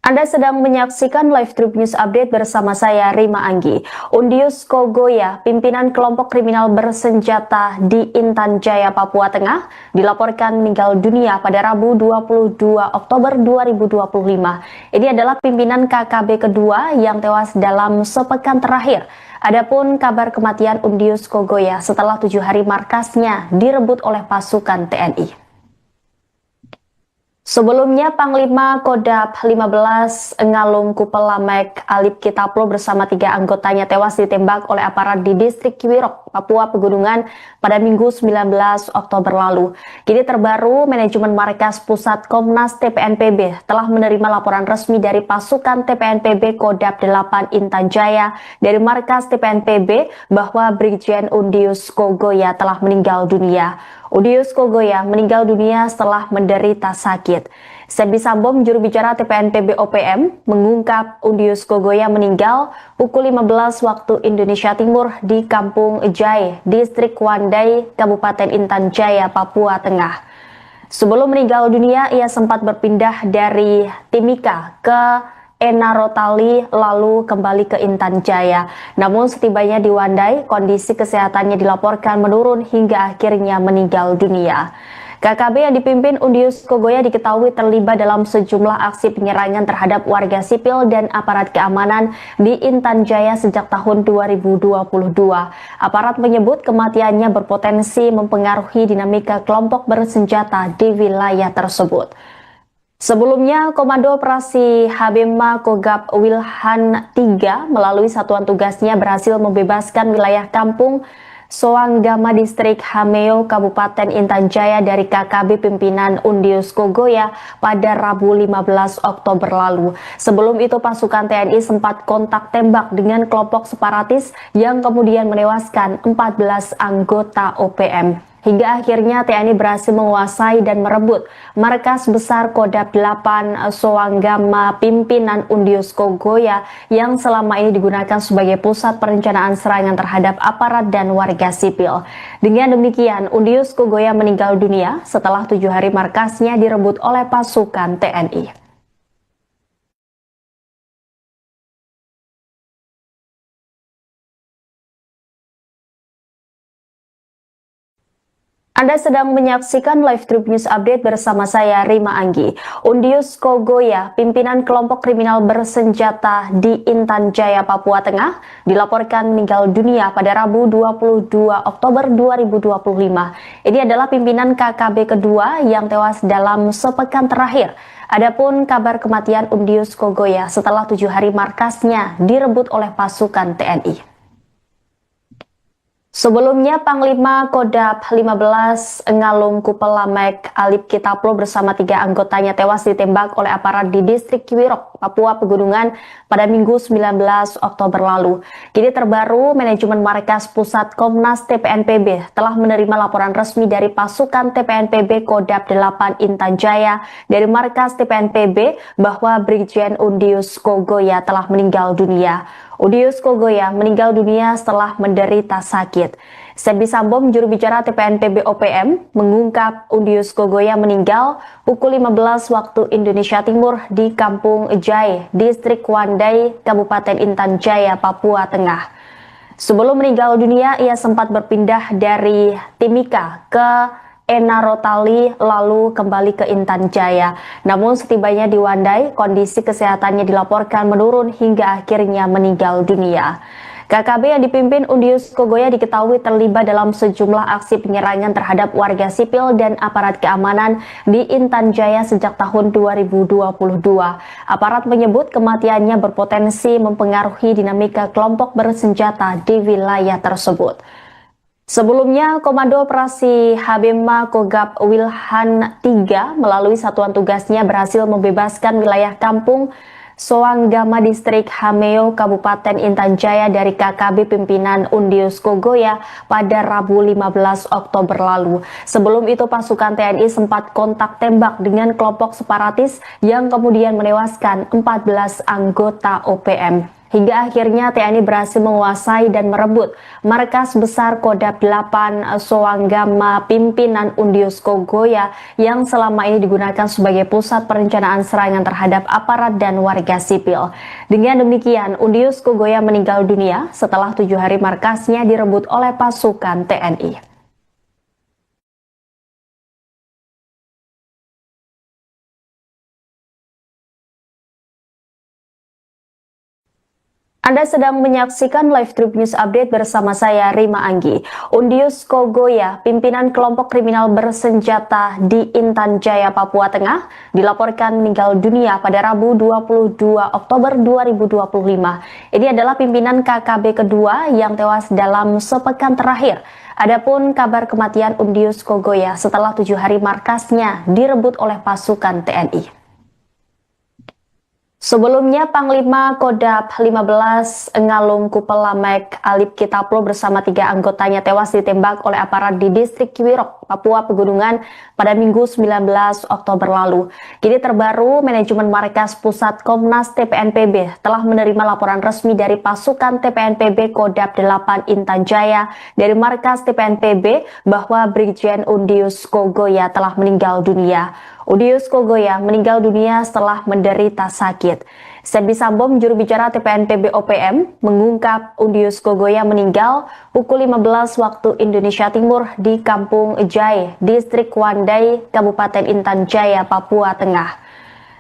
Anda sedang menyaksikan live Trip News Update bersama saya, Rima Anggi. Undius Kogoya, pimpinan kelompok kriminal bersenjata di Intan Jaya, Papua Tengah, dilaporkan meninggal dunia pada Rabu 22 Oktober 2025. Ini adalah pimpinan KKB kedua yang tewas dalam sepekan terakhir. Adapun kabar kematian Undius Kogoya setelah 7 hari markasnya direbut oleh pasukan TNI. Sebelumnya, Panglima Kodam 15 Ngalum Kupelamek Alip Kitaplo bersama 3 anggotanya tewas ditembak oleh aparat di distrik Kiwirok, Papua Pegunungan pada Minggu 19 Oktober lalu. Kini terbaru, manajemen Markas Pusat Komnas TPNPB telah menerima laporan resmi dari pasukan TPNPB Kodam 8 Intan Jaya dari Markas TPNPB bahwa Brigjen Undius Kogoya telah meninggal dunia. Undius Kogoya meninggal dunia setelah menderita sakit. Sebi Sambo, juru bicara TPNPB OPM, mengungkap Undius Kogoya meninggal pukul 15 waktu Indonesia Timur di Kampung Jai, Distrik Wandai, Kabupaten Intan Jaya, Papua Tengah. Sebelum meninggal dunia, ia sempat berpindah dari Timika ke Enarotali lalu kembali ke Intan Jaya. Namun setibanya di Wandai, kondisi kesehatannya dilaporkan menurun hingga akhirnya meninggal dunia. KKB yang dipimpin Undius Kogoya diketahui terlibat dalam sejumlah aksi penyerangan terhadap warga sipil dan aparat keamanan di Intan Jaya sejak tahun 2022. Aparat menyebut kematiannya berpotensi mempengaruhi dinamika kelompok bersenjata di wilayah tersebut. Sebelumnya, Komando Operasi Habema Kogab Wilhan III melalui satuan tugasnya berhasil membebaskan wilayah kampung Soanggama Distrik Hameo, Kabupaten Intan Jaya dari KKB pimpinan Undius Kogoya pada Rabu 15 Oktober lalu. Sebelum itu, pasukan TNI sempat kontak tembak dengan kelompok separatis yang kemudian menewaskan 14 anggota OPM. Hingga akhirnya TNI berhasil menguasai dan merebut markas besar Kodam 8 Soanggama pimpinan Undius Kogoya yang selama ini digunakan sebagai pusat perencanaan serangan terhadap aparat dan warga sipil. Dengan demikian, Undius Kogoya meninggal dunia setelah 7 hari markasnya direbut oleh pasukan TNI. Anda sedang menyaksikan live Trip News Update bersama saya, Rima Anggi. Undius Kogoya, pimpinan kelompok kriminal bersenjata di Intan Jaya, Papua Tengah, dilaporkan meninggal dunia pada Rabu 22 Oktober 2025. Ini adalah pimpinan KKB kedua yang tewas dalam sepekan terakhir. Adapun kabar kematian Undius Kogoya setelah 7 hari markasnya direbut oleh pasukan TNI. Sebelumnya, Panglima Kodam 15 Ngalum Kupelamek Alip Kitaplo bersama 3 anggotanya tewas ditembak oleh aparat di distrik Kiwirok, Papua Pegunungan pada Minggu 19 Oktober lalu. Kini terbaru, manajemen Markas Pusat Komnas TPNPB telah menerima laporan resmi dari pasukan TPNPB Kodam 8 Intan Jaya dari Markas TPNPB bahwa Brigjen Undius Kogoya telah meninggal dunia. Undius Kogoya meninggal dunia setelah menderita sakit. Sebi Sambo, juru bicara TPNPB OPM, mengungkap Undius Kogoya meninggal pukul 15 waktu Indonesia Timur di Kampung Jai, Distrik Wandai, Kabupaten Intan Jaya, Papua Tengah. Sebelum meninggal dunia, ia sempat berpindah dari Timika ke Enarotali lalu kembali ke Intan Jaya. Namun setibanya di Wandai, kondisi kesehatannya dilaporkan menurun hingga akhirnya meninggal dunia. KKB yang dipimpin Undius Kogoya diketahui terlibat dalam sejumlah aksi penyerangan terhadap warga sipil dan aparat keamanan di Intan Jaya sejak tahun 2022. Aparat menyebut kematiannya berpotensi mempengaruhi dinamika kelompok bersenjata di wilayah tersebut. Sebelumnya, Komando Operasi Habema Kogab Wilhan III melalui satuan tugasnya berhasil membebaskan wilayah kampung Soanggama Distrik Hameo, Kabupaten Intan Jaya dari KKB pimpinan Undius Kogoya pada Rabu 15 Oktober lalu. Sebelum itu, pasukan TNI sempat kontak tembak dengan kelompok separatis yang kemudian menewaskan 14 anggota OPM. hingga akhirnya TNI berhasil menguasai dan merebut markas besar Kodam 8 Soanggama pimpinan Undius Kogoya yang selama ini digunakan sebagai pusat perencanaan serangan terhadap aparat dan warga sipil. Dengan demikian, Undius Kogoya meninggal dunia setelah 7 hari markasnya direbut oleh pasukan TNI. Anda sedang menyaksikan live Trip News Update bersama saya Rima Anggi. Undius Kogoya, pimpinan kelompok kriminal bersenjata di Intan Jaya, Papua Tengah, dilaporkan meninggal dunia pada Rabu 22 Oktober 2025. Ini adalah pimpinan KKB kedua yang tewas dalam sepekan terakhir. Adapun kabar kematian Undius Kogoya setelah 7 hari markasnya direbut oleh pasukan TNI. Sebelumnya, Panglima Kodam 15 Ngalum Kupelamek Alip Kitaplo bersama 3 anggotanya tewas ditembak oleh aparat di distrik Kiwirok, Papua Pegunungan pada Minggu 19 Oktober lalu. Kini terbaru, manajemen markas pusat Komnas TPNPB telah menerima laporan resmi dari pasukan TPNPB Kodam 8 Intan Jaya dari markas TPNPB bahwa Brigjen Undius Kogoya telah meninggal dunia. Undius Kogoya meninggal dunia setelah menderita sakit. Sebi Sambo, juru bicara TPNPB OPM, mengungkap Undius Kogoya meninggal pukul 15 waktu Indonesia Timur di Kampung Jai, Distrik Wandai, Kabupaten Intan Jaya, Papua Tengah.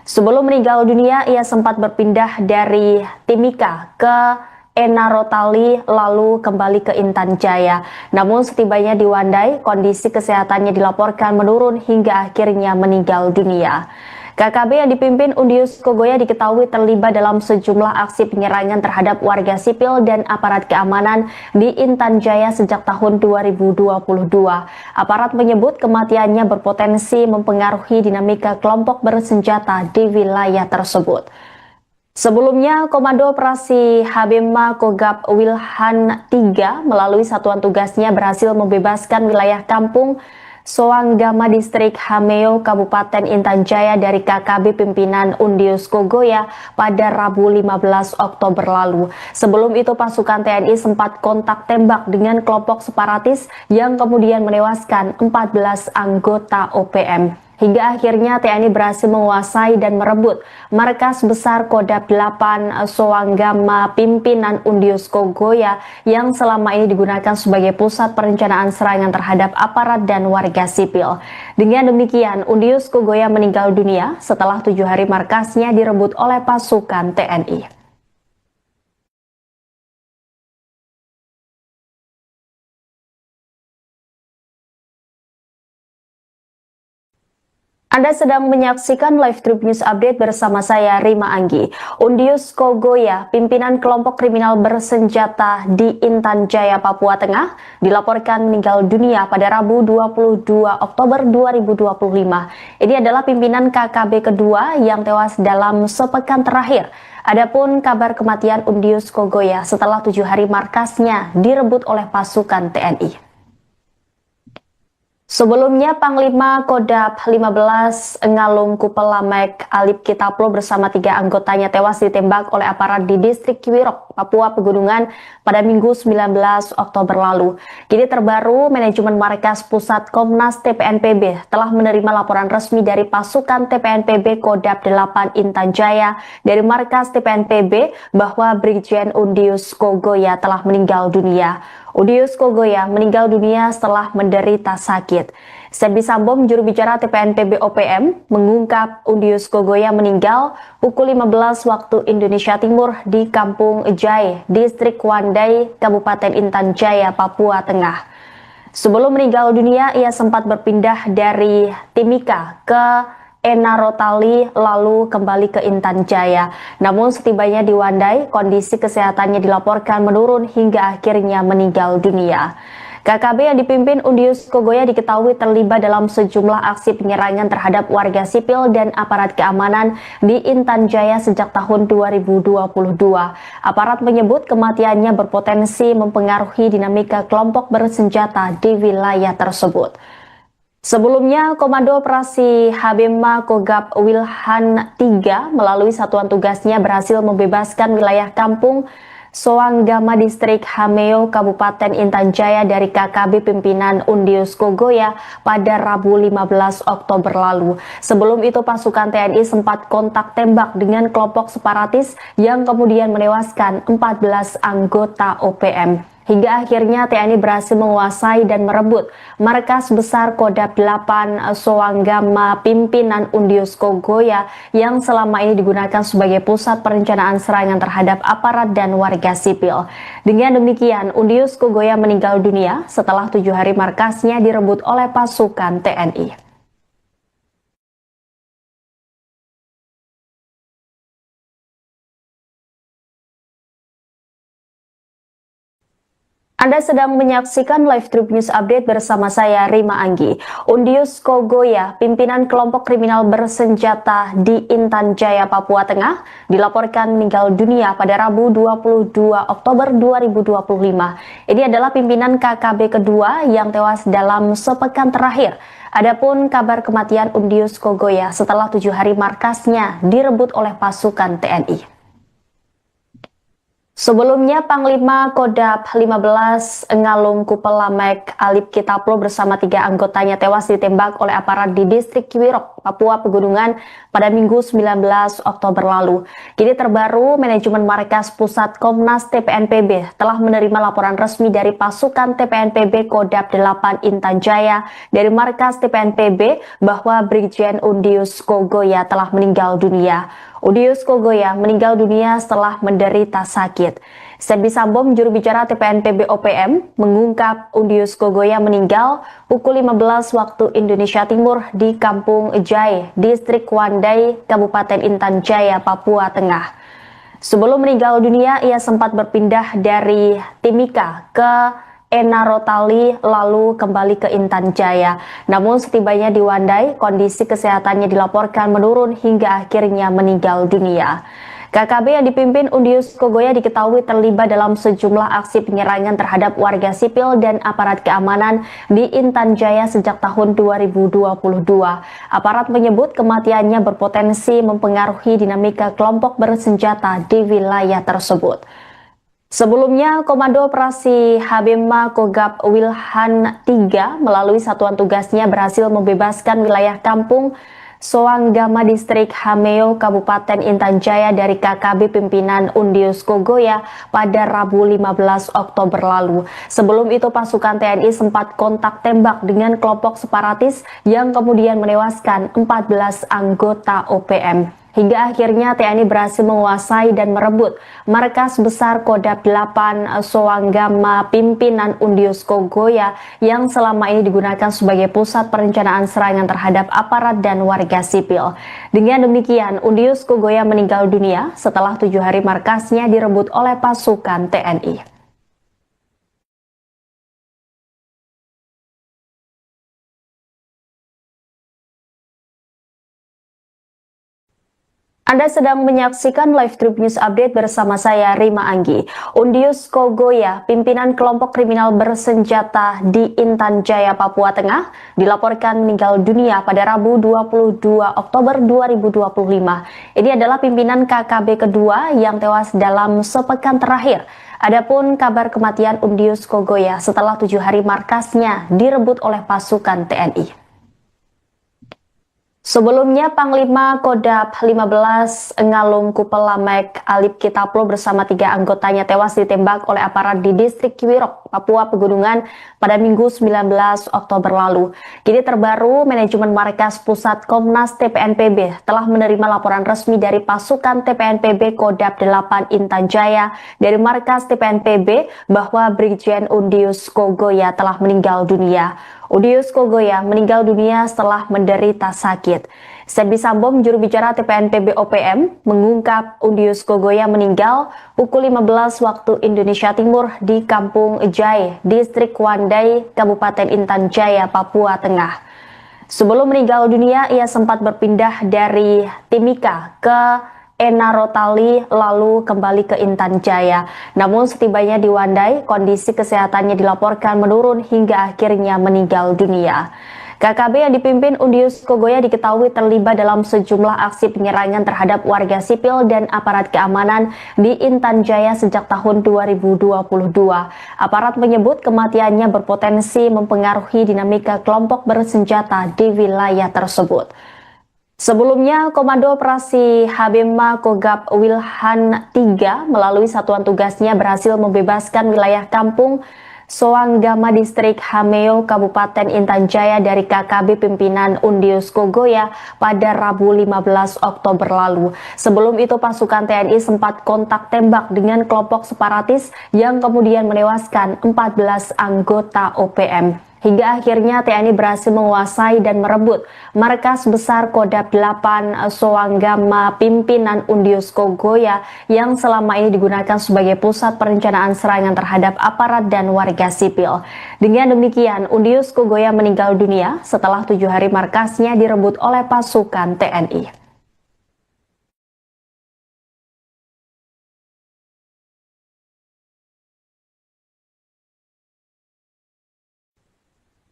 Sebelum meninggal dunia, ia sempat berpindah dari Timika ke Enarotali lalu kembali ke Intan Jaya. Namun setibanya di Wandai, kondisi kesehatannya dilaporkan menurun hingga akhirnya meninggal dunia. KKB yang dipimpin Undius Kogoya diketahui terlibat dalam sejumlah aksi penyerangan terhadap warga sipil dan aparat keamanan di Intan Jaya sejak tahun 2022. Aparat menyebut kematiannya berpotensi mempengaruhi dinamika kelompok bersenjata di wilayah tersebut. Sebelumnya, Komando Operasi Habema Kogab Wilhan 3 melalui satuan tugasnya berhasil membebaskan wilayah kampung Soanggama Distrik Hameo, Kabupaten Intan Jaya dari KKB pimpinan Undius Kogoya pada Rabu 15 Oktober lalu. Sebelum itu, pasukan TNI sempat kontak tembak dengan kelompok separatis yang kemudian menewaskan 14 anggota OPM. Hingga akhirnya TNI berhasil menguasai dan merebut markas besar Kodam 8 Soanggama pimpinan Undius Kogoya yang selama ini digunakan sebagai pusat perencanaan serangan terhadap aparat dan warga sipil. Dengan demikian, Undius Kogoya meninggal dunia setelah 7 hari markasnya direbut oleh pasukan TNI. Anda sedang menyaksikan live Trip News Update bersama saya Rima Anggi. Undius Kogoya, pimpinan kelompok kriminal bersenjata di Intan Jaya, Papua Tengah, dilaporkan meninggal dunia pada Rabu 22 Oktober 2025. Ini adalah pimpinan KKB kedua yang tewas dalam sepekan terakhir. Adapun kabar kematian Undius Kogoya setelah 7 hari markasnya direbut oleh pasukan TNI. Sebelumnya, Panglima Kodam 15 Ngalum Kupelamek Alip Kitaplo bersama 3 anggotanya tewas ditembak oleh aparat di distrik Kiwirok, Papua Pegunungan pada Minggu 19 Oktober lalu. Kini terbaru, manajemen markas pusat Komnas TPNPB telah menerima laporan resmi dari pasukan TPNPB Kodam 8 Intan Jaya dari markas TPNPB bahwa Brigjen Undius Kogoya telah meninggal dunia. Undius Kogoya meninggal dunia setelah menderita sakit. Sebi Sambo, juru bicara TPNPB OPM, mengungkap Undius Kogoya meninggal pukul 15 waktu Indonesia Timur di Kampung Jai, Distrik Wandai, Kabupaten Intan Jaya, Papua Tengah. Sebelum meninggal dunia, ia sempat berpindah dari Timika ke Enarotali lalu kembali ke Intan Jaya. Namun setibanya di Wandai, kondisi kesehatannya dilaporkan menurun hingga akhirnya meninggal dunia. KKB yang dipimpin Undius Kogoya diketahui terlibat dalam sejumlah aksi penyerangan terhadap warga sipil dan aparat keamanan di Intan Jaya sejak tahun 2022. Aparat menyebut kematiannya berpotensi mempengaruhi dinamika kelompok bersenjata di wilayah tersebut. Sebelumnya, Komando Operasi Habema Kogab Wilhan III melalui satuan tugasnya berhasil membebaskan wilayah kampung Soanggama Distrik Hameo Kabupaten Intan Jaya dari KKB pimpinan Undius Kogoya pada Rabu 15 Oktober lalu. Sebelum itu pasukan TNI sempat kontak tembak dengan kelompok separatis yang kemudian menewaskan 14 anggota OPM. Hingga akhirnya TNI berhasil menguasai dan merebut markas besar Kodam 8 Soanggama pimpinan Undius Kogoya yang selama ini digunakan sebagai pusat perencanaan serangan terhadap aparat dan warga sipil. Dengan demikian, Undius Kogoya meninggal dunia setelah 7 hari markasnya direbut oleh pasukan TNI. Anda sedang menyaksikan live Trip News Update bersama saya Rima Anggi. Undius Kogoya, pimpinan kelompok kriminal bersenjata di Intan Jaya, Papua Tengah, dilaporkan meninggal dunia pada Rabu 22 Oktober 2025. Ini adalah pimpinan KKB kedua yang tewas dalam sepekan terakhir. Adapun kabar kematian Undius Kogoya setelah 7 hari markasnya direbut oleh pasukan TNI. Sebelumnya, Panglima Kodam 15 Ngalum Kupelamek Alip Kitaplo bersama 3 anggotanya tewas ditembak oleh aparat di distrik Kiwirok, Papua Pegunungan pada Minggu 19 Oktober lalu. Kini terbaru, manajemen Markas Pusat Komnas TPNPB telah menerima laporan resmi dari pasukan TPNPB Kodam 8 Intan Jaya dari Markas TPNPB bahwa Brigjen Undius Kogoya telah meninggal dunia. Undius Kogoya meninggal dunia setelah menderita sakit. Serbi Sambo, juru bicara TPNPB OPM, mengungkap Undius Kogoya meninggal pukul 15 waktu Indonesia Timur di Kampung Jai, Distrik Wandai, Kabupaten Intan Jaya, Papua Tengah. Sebelum meninggal dunia, ia sempat berpindah dari Timika ke Enarotali lalu kembali ke Intan Jaya. Namun setibanya di Wandai, kondisi kesehatannya dilaporkan menurun hingga akhirnya meninggal dunia. KKB yang dipimpin Undius Kogoya diketahui terlibat dalam sejumlah aksi penyerangan terhadap warga sipil dan aparat keamanan di Intan Jaya sejak tahun 2022. Aparat menyebut kematiannya berpotensi mempengaruhi dinamika kelompok bersenjata di wilayah tersebut. Sebelumnya, Komando Operasi Habema Kogab Wilhan III melalui satuan tugasnya berhasil membebaskan wilayah kampung Soanggama Distrik Hameo Kabupaten Intan Jaya dari KKB pimpinan Undius Kogoya pada Rabu 15 Oktober lalu. Sebelum itu pasukan TNI sempat kontak tembak dengan kelompok separatis yang kemudian menewaskan 14 anggota OPM. Hingga akhirnya TNI berhasil menguasai dan merebut markas besar Kodam 8 Soanggama pimpinan Undius Kogoya yang selama ini digunakan sebagai pusat perencanaan serangan terhadap aparat dan warga sipil. Dengan demikian, Undius Kogoya meninggal dunia setelah 7 hari markasnya direbut oleh pasukan TNI. Anda sedang menyaksikan live Trip News Update bersama saya Rima Anggi. Undius Kogoya, pimpinan kelompok kriminal bersenjata di Intan Jaya, Papua Tengah, dilaporkan meninggal dunia pada Rabu 22 Oktober 2025. Ini adalah pimpinan KKB kedua yang tewas dalam sepekan terakhir. Adapun kabar kematian Undius Kogoya setelah 7 hari markasnya direbut oleh pasukan TNI. Sebelumnya, Panglima Kodam 15 Ngalum Kupelamek Alip Kitaplo bersama 3 anggotanya tewas ditembak oleh aparat di distrik Kiwirok, Papua Pegunungan pada Minggu 19 Oktober lalu. Kini terbaru, manajemen Markas Pusat Komnas TPNPB telah menerima laporan resmi dari pasukan TPNPB Kodam 8 Intan Jaya dari Markas TPNPB bahwa Brigjen Undius Kogoya telah meninggal dunia. Undius Kogoya meninggal dunia setelah menderita sakit. Serbi Sambo, juru bicara TPNPB OPM, mengungkap Undius Kogoya meninggal pukul 15 waktu Indonesia Timur di Kampung Jai, Distrik Wandai, Kabupaten Intan Jaya, Papua Tengah. Sebelum meninggal dunia, ia sempat berpindah dari Timika ke Enarotali lalu kembali ke Intan Jaya. Namun setibanya di Wandai, kondisi kesehatannya dilaporkan menurun hingga akhirnya meninggal dunia. KKB yang dipimpin Undius Kogoya diketahui terlibat dalam sejumlah aksi penyerangan terhadap warga sipil dan aparat keamanan di Intan Jaya sejak tahun 2022. Aparat menyebut kematiannya berpotensi mempengaruhi dinamika kelompok bersenjata di wilayah tersebut. Sebelumnya, Komando Operasi Habema Kogab Wilhan III melalui satuan tugasnya berhasil membebaskan wilayah kampung Soanggama Distrik Hameo Kabupaten Intan Jaya dari KKB pimpinan Undius Kogoya pada Rabu 15 Oktober lalu. Sebelum itu pasukan TNI sempat kontak tembak dengan kelompok separatis yang kemudian menewaskan 14 anggota OPM. Hingga akhirnya TNI berhasil menguasai dan merebut markas besar Kodam 8 Soanggama pimpinan Undius Kogoya yang selama ini digunakan sebagai pusat perencanaan serangan terhadap aparat dan warga sipil. Dengan demikian, Undius Kogoya meninggal dunia setelah 7 hari markasnya direbut oleh pasukan TNI.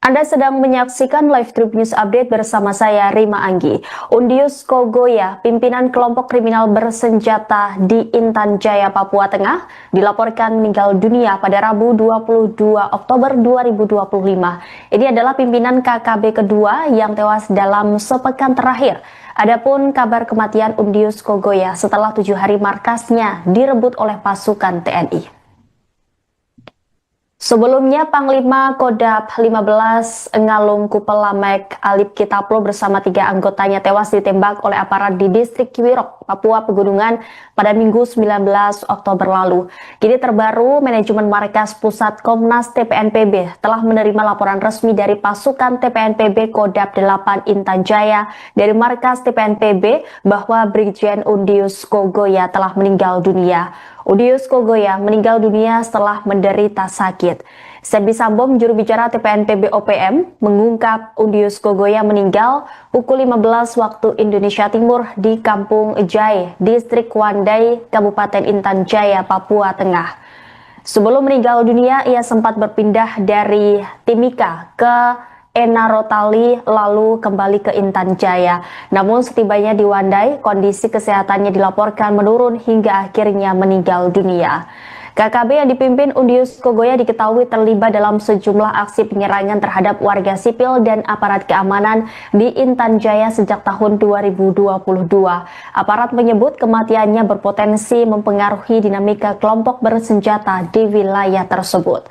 Anda sedang menyaksikan live Trip News Update bersama saya Rima Anggi. Undius Kogoya, pimpinan kelompok kriminal bersenjata di Intan Jaya, Papua Tengah, dilaporkan meninggal dunia pada Rabu 22 Oktober 2025. Ini adalah pimpinan KKB kedua yang tewas dalam sepekan terakhir. Adapun kabar kematian Undius Kogoya setelah 7 hari markasnya direbut oleh pasukan TNI. Sebelumnya, Panglima Kodam 15 Ngalum Kupelamek Alip Kitaplo bersama 3 anggotanya tewas ditembak oleh aparat di distrik Kiwirok, Papua Pegunungan pada Minggu 19 Oktober lalu. Kini terbaru, manajemen markas pusat Komnas TPNPB telah menerima laporan resmi dari pasukan TPNPB Kodam 8 Intan Jaya dari markas TPNPB bahwa Brigjen Undius Kogoya telah meninggal dunia. Undius Kogoya meninggal dunia setelah menderita sakit. Sebi Sambom, juru bicara TPNPB OPM, mengungkap Undius Kogoya meninggal pukul 15 waktu Indonesia Timur di Kampung Jai, Distrik Wandai, Kabupaten Intan Jaya, Papua Tengah. Sebelum meninggal dunia, ia sempat berpindah dari Timika ke Enarotali lalu kembali ke Intan Jaya. Namun setibanya di Wandai, kondisi kesehatannya dilaporkan menurun hingga akhirnya meninggal dunia. KKB yang dipimpin Undius Kogoya diketahui terlibat dalam sejumlah aksi penyerangan terhadap warga sipil dan aparat keamanan di Intan Jaya sejak tahun 2022. Aparat menyebut kematiannya berpotensi mempengaruhi dinamika kelompok bersenjata di wilayah tersebut.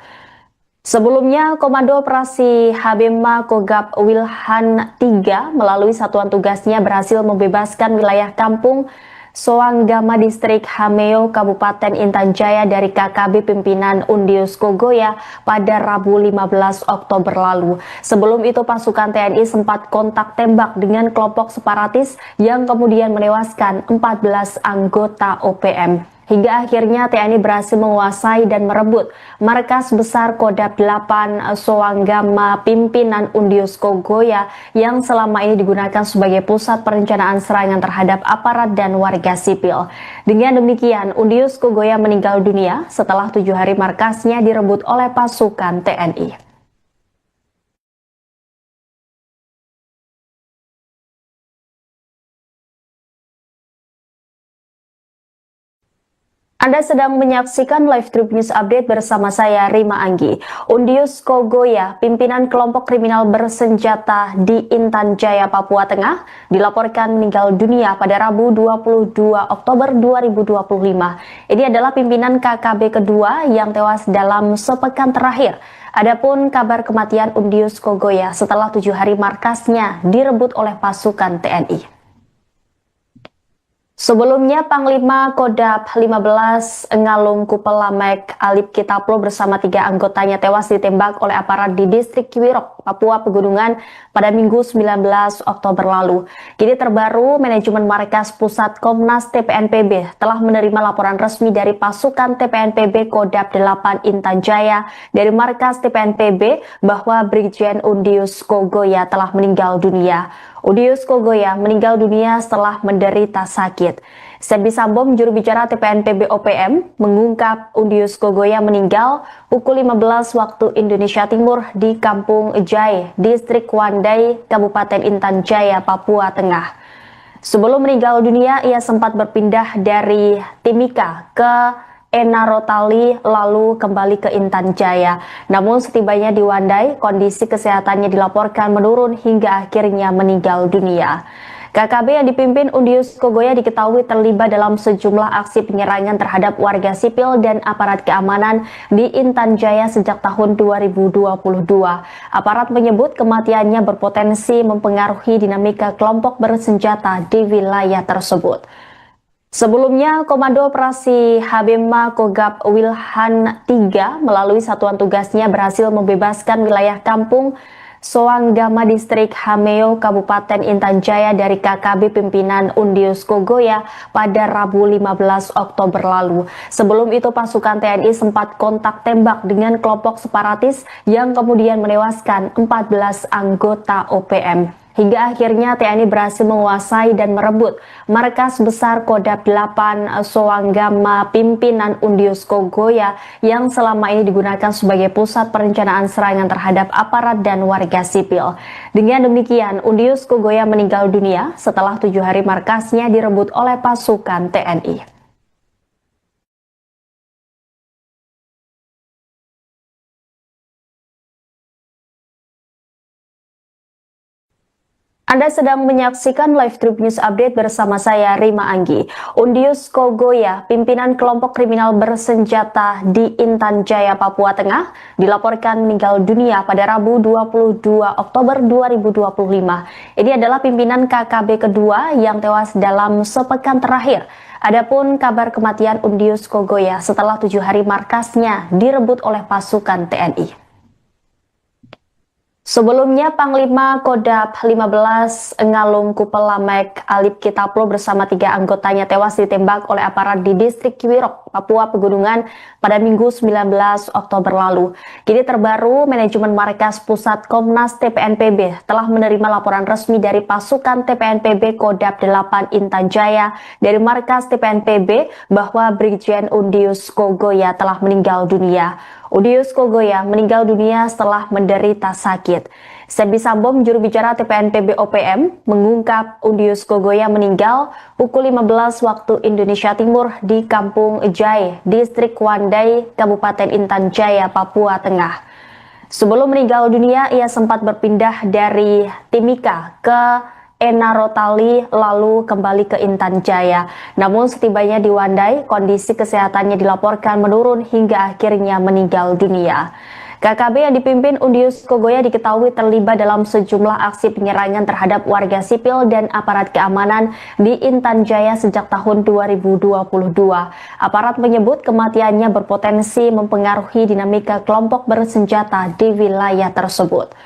Sebelumnya, Komando Operasi Habema Kogab Wilhan III melalui satuan tugasnya berhasil membebaskan wilayah kampung Soanggama Distrik Hameo Kabupaten Intan Jaya dari KKB pimpinan Undius Kogoya pada Rabu 15 Oktober lalu. Sebelum itu pasukan TNI sempat kontak tembak dengan kelompok separatis yang kemudian menewaskan 14 anggota OPM. Hingga akhirnya TNI berhasil menguasai dan merebut markas besar Kodam 8 Soanggama pimpinan Undius Kogoya yang selama ini digunakan sebagai pusat perencanaan serangan terhadap aparat dan warga sipil. Dengan demikian, Undius Kogoya meninggal dunia setelah 7 hari markasnya direbut oleh pasukan TNI. Anda sedang menyaksikan live Trip News Update bersama saya Rima Anggi. Undius Kogoya, pimpinan kelompok kriminal bersenjata di Intan Jaya, Papua Tengah, dilaporkan meninggal dunia pada Rabu 22 Oktober 2025. Ini adalah pimpinan KKB kedua yang tewas dalam sepekan terakhir. Adapun kabar kematian Undius Kogoya setelah 7 hari markasnya direbut oleh pasukan TNI. Sebelumnya, Panglima Kodam 15 Ngalum Kupelamek Alip Kitaplo bersama 3 anggotanya tewas ditembak oleh aparat di distrik Kiwirok, Papua Pegunungan pada Minggu 19 Oktober lalu. Kini terbaru, manajemen markas pusat Komnas TPNPB telah menerima laporan resmi dari pasukan TPNPB Kodam 8 Intan Jaya dari markas TPNPB bahwa Brigjen Undius Kogoya telah meninggal dunia. Undius Kogoya meninggal dunia setelah menderita sakit. Sebi Sambom, juru bicara TPNPB OPM, mengungkap Undius Kogoya meninggal pukul 15 waktu Indonesia Timur di Kampung Jai, Distrik Wandai, Kabupaten Intan Jaya, Papua Tengah. Sebelum meninggal dunia, ia sempat berpindah dari Timika ke Enarotali lalu kembali ke Intan Jaya. Namun setibanya di Wandai, kondisi kesehatannya dilaporkan menurun hingga akhirnya meninggal dunia. KKB yang dipimpin Undius Kogoya diketahui terlibat dalam sejumlah aksi penyerangan terhadap warga sipil dan aparat keamanan di Intan Jaya sejak tahun 2022. Aparat menyebut kematiannya berpotensi mempengaruhi dinamika kelompok bersenjata di wilayah tersebut. Sebelumnya, Komando Operasi Habema Kogab Wilhan III melalui satuan tugasnya berhasil membebaskan wilayah kampung Soanggama Distrik Hameo Kabupaten Intan Jaya dari KKB pimpinan Undius Kogoya pada Rabu 15 Oktober lalu. Sebelum itu pasukan TNI sempat kontak tembak dengan kelompok separatis yang kemudian menewaskan 14 anggota OPM. Hingga akhirnya TNI berhasil menguasai dan merebut markas besar Kodam 8 Soanggama pimpinan Undius Kogoya yang selama ini digunakan sebagai pusat perencanaan serangan terhadap aparat dan warga sipil. Dengan demikian, Undius Kogoya meninggal dunia setelah 7 hari markasnya direbut oleh pasukan TNI. Anda sedang menyaksikan live Tribun News Update bersama saya Rima Anggi. Undius Kogoya, pimpinan kelompok kriminal bersenjata di Intan Jaya, Papua Tengah, dilaporkan meninggal dunia pada Rabu 22 Oktober 2025. Ini adalah pimpinan KKB kedua yang tewas dalam sepekan terakhir. Adapun kabar kematian Undius Kogoya setelah 7 hari markasnya direbut oleh pasukan TNI. Sebelumnya, Panglima Kodam 15 Ngalum Kupelamek Alip Kitaplo bersama 3 anggotanya tewas ditembak oleh aparat di distrik Kiwirok, Papua Pegunungan pada Minggu 19 Oktober lalu. Kini terbaru, manajemen markas pusat Komnas TPNPB telah menerima laporan resmi dari pasukan TPNPB Kodam 8 Intan Jaya dari markas TPNPB bahwa Brigjen Undius Kogoya telah meninggal dunia. Undius Kogoya meninggal dunia setelah menderita sakit. Sebi Sambom, juru bicara TPNPB OPM, mengungkap Undius Kogoya meninggal pukul 15 waktu Indonesia Timur di Kampung Jai, Distrik Wandai, Kabupaten Intan Jaya, Papua Tengah. Sebelum meninggal dunia, ia sempat berpindah dari Timika ke Enarotali lalu kembali ke Intan Jaya. Namun setibanya di Wandai, kondisi kesehatannya dilaporkan menurun hingga akhirnya meninggal dunia. KKB yang dipimpin Undius Kogoya diketahui terlibat dalam sejumlah aksi penyerangan terhadap warga sipil dan aparat keamanan di Intan Jaya sejak tahun 2022. Aparat menyebut kematiannya berpotensi mempengaruhi dinamika kelompok bersenjata di wilayah tersebut.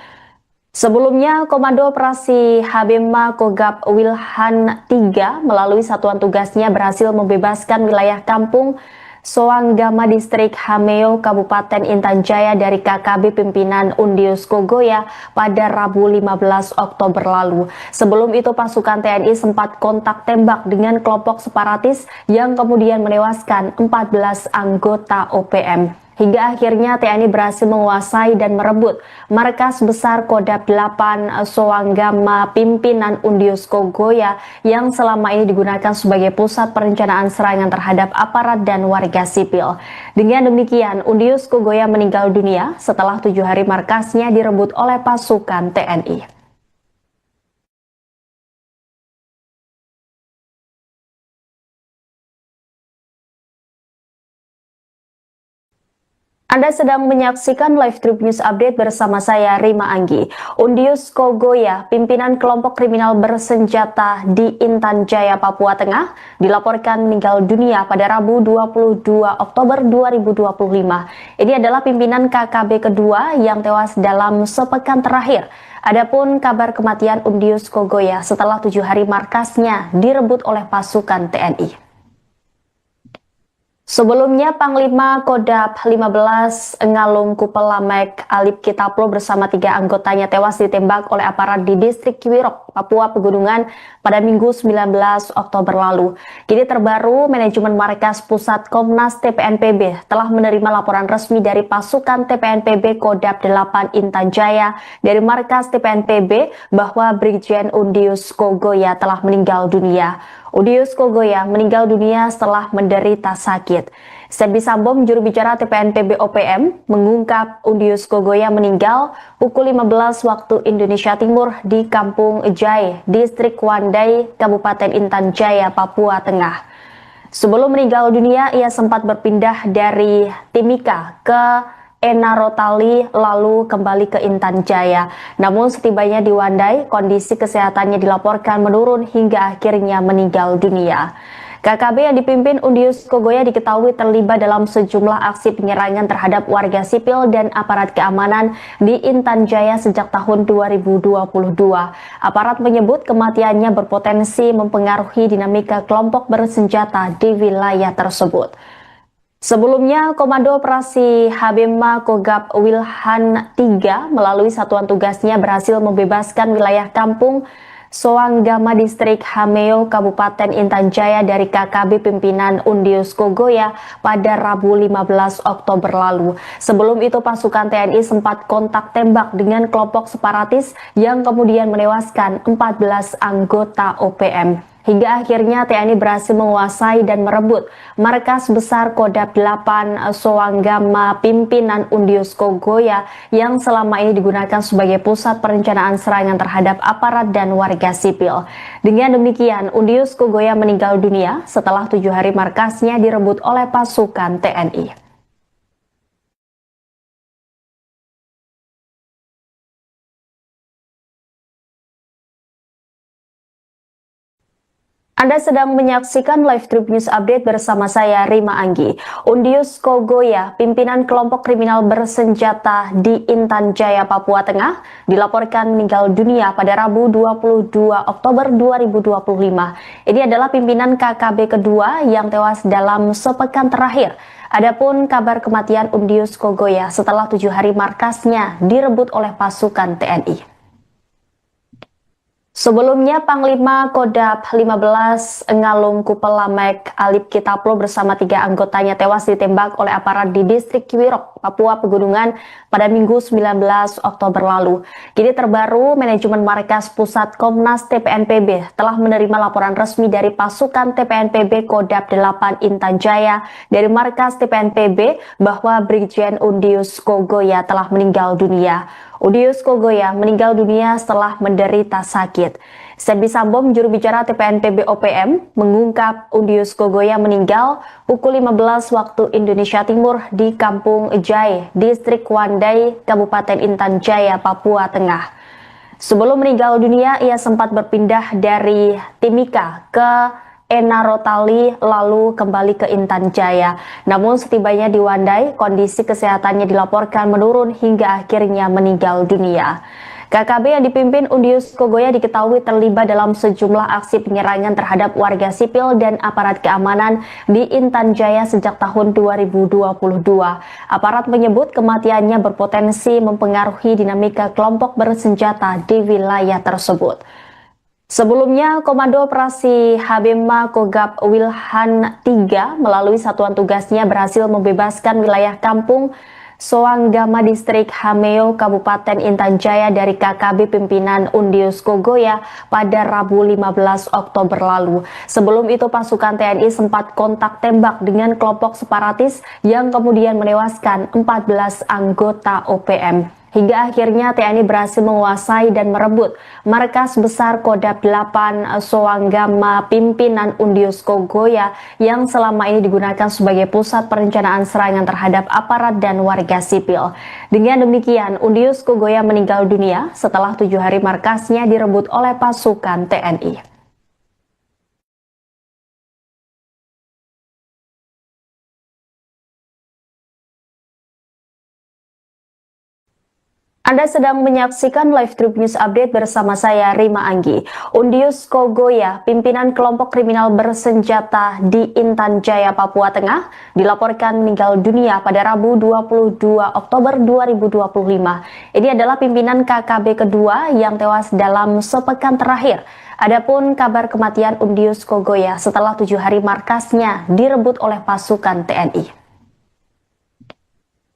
Sebelumnya, Komando Operasi Habema Kogab Wilhan III melalui satuan tugasnya berhasil membebaskan wilayah kampung Soanggama Distrik Hameo Kabupaten Intan Jaya dari KKB pimpinan Undius Kogoya pada Rabu 15 Oktober lalu. Sebelum itu pasukan TNI sempat kontak tembak dengan kelompok separatis yang kemudian menewaskan 14 anggota OPM. Hingga akhirnya TNI berhasil menguasai dan merebut markas besar Kodam 8 Soanggama pimpinan Undius Kogoya yang selama ini digunakan sebagai pusat perencanaan serangan terhadap aparat dan warga sipil. Dengan demikian, Undius Kogoya meninggal dunia setelah 7 hari markasnya direbut oleh pasukan TNI. Anda sedang menyaksikan live Tribun News Update bersama saya Rima Anggi. Undius Kogoya, pimpinan kelompok kriminal bersenjata di Intan Jaya, Papua Tengah, dilaporkan meninggal dunia pada Rabu 22 Oktober 2025. Ini adalah pimpinan KKB kedua yang tewas dalam sepekan terakhir. Adapun kabar kematian Undius Kogoya setelah 7 hari markasnya direbut oleh pasukan TNI. Sebelumnya, Panglima Kodam 15 Ngalum Kupelamek Alip Kitaplo bersama 3 anggotanya tewas ditembak oleh aparat di distrik Kiwirok, Papua Pegunungan pada Minggu 19 Oktober lalu. Kini terbaru, manajemen Markas Pusat Komnas TPNPB telah menerima laporan resmi dari pasukan TPNPB Kodam 8 Intan Jaya dari Markas TPNPB bahwa Brigjen Undius Kogoya telah meninggal dunia. Undius Kogoya meninggal dunia setelah menderita sakit. Sebi Sambom, juru bicara TPNPB OPM, mengungkap Undius Kogoya meninggal pukul 15 waktu Indonesia Timur di Kampung Jai, Distrik Wandai, Kabupaten Intan Jaya, Papua Tengah. Sebelum meninggal dunia, ia sempat berpindah dari Timika ke Enarotali lalu kembali ke Intan Jaya. Namun setibanya di Wandai, kondisi kesehatannya dilaporkan menurun hingga akhirnya meninggal dunia. KKB yang dipimpin Undius Kogoya diketahui terlibat dalam sejumlah aksi penyerangan terhadap warga sipil dan aparat keamanan di Intan Jaya sejak tahun 2022. Aparat menyebut kematiannya berpotensi mempengaruhi dinamika kelompok bersenjata di wilayah tersebut. Sebelumnya, Komando Operasi Habema Kogab Wilhan III melalui satuan tugasnya berhasil membebaskan wilayah kampung Soanggama Distrik Hameo Kabupaten Intan Jaya dari KKB pimpinan Undius Kogoya pada Rabu 15 Oktober lalu. Sebelum itu pasukan TNI sempat kontak tembak dengan kelompok separatis yang kemudian menewaskan 14 anggota OPM. Hingga akhirnya TNI berhasil menguasai dan merebut markas besar Kodam 8 Soanggama pimpinan Undius Kogoya yang selama ini digunakan sebagai pusat perencanaan serangan terhadap aparat dan warga sipil. Dengan demikian, Undius Kogoya meninggal dunia setelah 7 hari markasnya direbut oleh pasukan TNI. Anda sedang menyaksikan live Trip News Update bersama saya Rima Anggi. Undius Kogoya, pimpinan kelompok kriminal bersenjata di Intan Jaya, Papua Tengah, dilaporkan meninggal dunia pada Rabu 22 Oktober 2025. Ini adalah pimpinan KKB kedua yang tewas dalam sepekan terakhir. Adapun kabar kematian Undius Kogoya setelah 7 hari markasnya direbut oleh pasukan TNI. Sebelumnya, Panglima Kodam 15 Ngalum Kupelamek Alip Kitaplo bersama 3 anggotanya tewas ditembak oleh aparat di Distrik Kiwirok, Papua Pegunungan pada Minggu 19 Oktober lalu. Kini terbaru, manajemen Markas Pusat Komnas TPNPB telah menerima laporan resmi dari pasukan TPNPB Kodam 8 Intan Jaya dari Markas TPNPB bahwa Brigjen Undius Kogoya telah meninggal dunia. Undius Kogoya meninggal dunia setelah menderita sakit. Sebi Sambom, juru bicara TPNPB OPM, mengungkap Undius Kogoya meninggal pukul 15 waktu Indonesia Timur di Kampung Jai, Distrik Wandai, Kabupaten Intan Jaya, Papua Tengah. Sebelum meninggal dunia, ia sempat berpindah dari Timika ke Enarotali lalu kembali ke Intan Jaya. Namun setibanya di Wandai, kondisi kesehatannya dilaporkan menurun hingga akhirnya meninggal dunia. KKB yang dipimpin Undius Kogoya diketahui terlibat dalam sejumlah aksi penyerangan terhadap warga sipil dan aparat keamanan di Intan Jaya sejak tahun 2022. Aparat menyebut kematiannya berpotensi mempengaruhi dinamika kelompok bersenjata di wilayah tersebut. Sebelumnya, Komando Operasi Habema Kogab Wilhan III melalui satuan tugasnya berhasil membebaskan wilayah kampung Soanggama Distrik Hameo Kabupaten Intan Jaya dari KKB pimpinan Undius Kogoya pada Rabu 15 Oktober lalu. Sebelum itu pasukan TNI sempat kontak tembak dengan kelompok separatis yang kemudian menewaskan 14 anggota OPM. Hingga akhirnya TNI berhasil menguasai dan merebut markas besar Kodam 8 Soanggama pimpinan Undius Kogoya yang selama ini digunakan sebagai pusat perencanaan serangan terhadap aparat dan warga sipil. Dengan demikian, Undius Kogoya meninggal dunia setelah 7 hari markasnya direbut oleh pasukan TNI. Anda sedang menyaksikan live Trip News Update bersama saya Rima Anggi. Undius Kogoya, pimpinan kelompok kriminal bersenjata di Intan Jaya, Papua Tengah, dilaporkan meninggal dunia pada Rabu 22 Oktober 2025. Ini adalah pimpinan KKB kedua yang tewas dalam sepekan terakhir. Adapun kabar kematian Undius Kogoya setelah 7 hari markasnya direbut oleh pasukan TNI.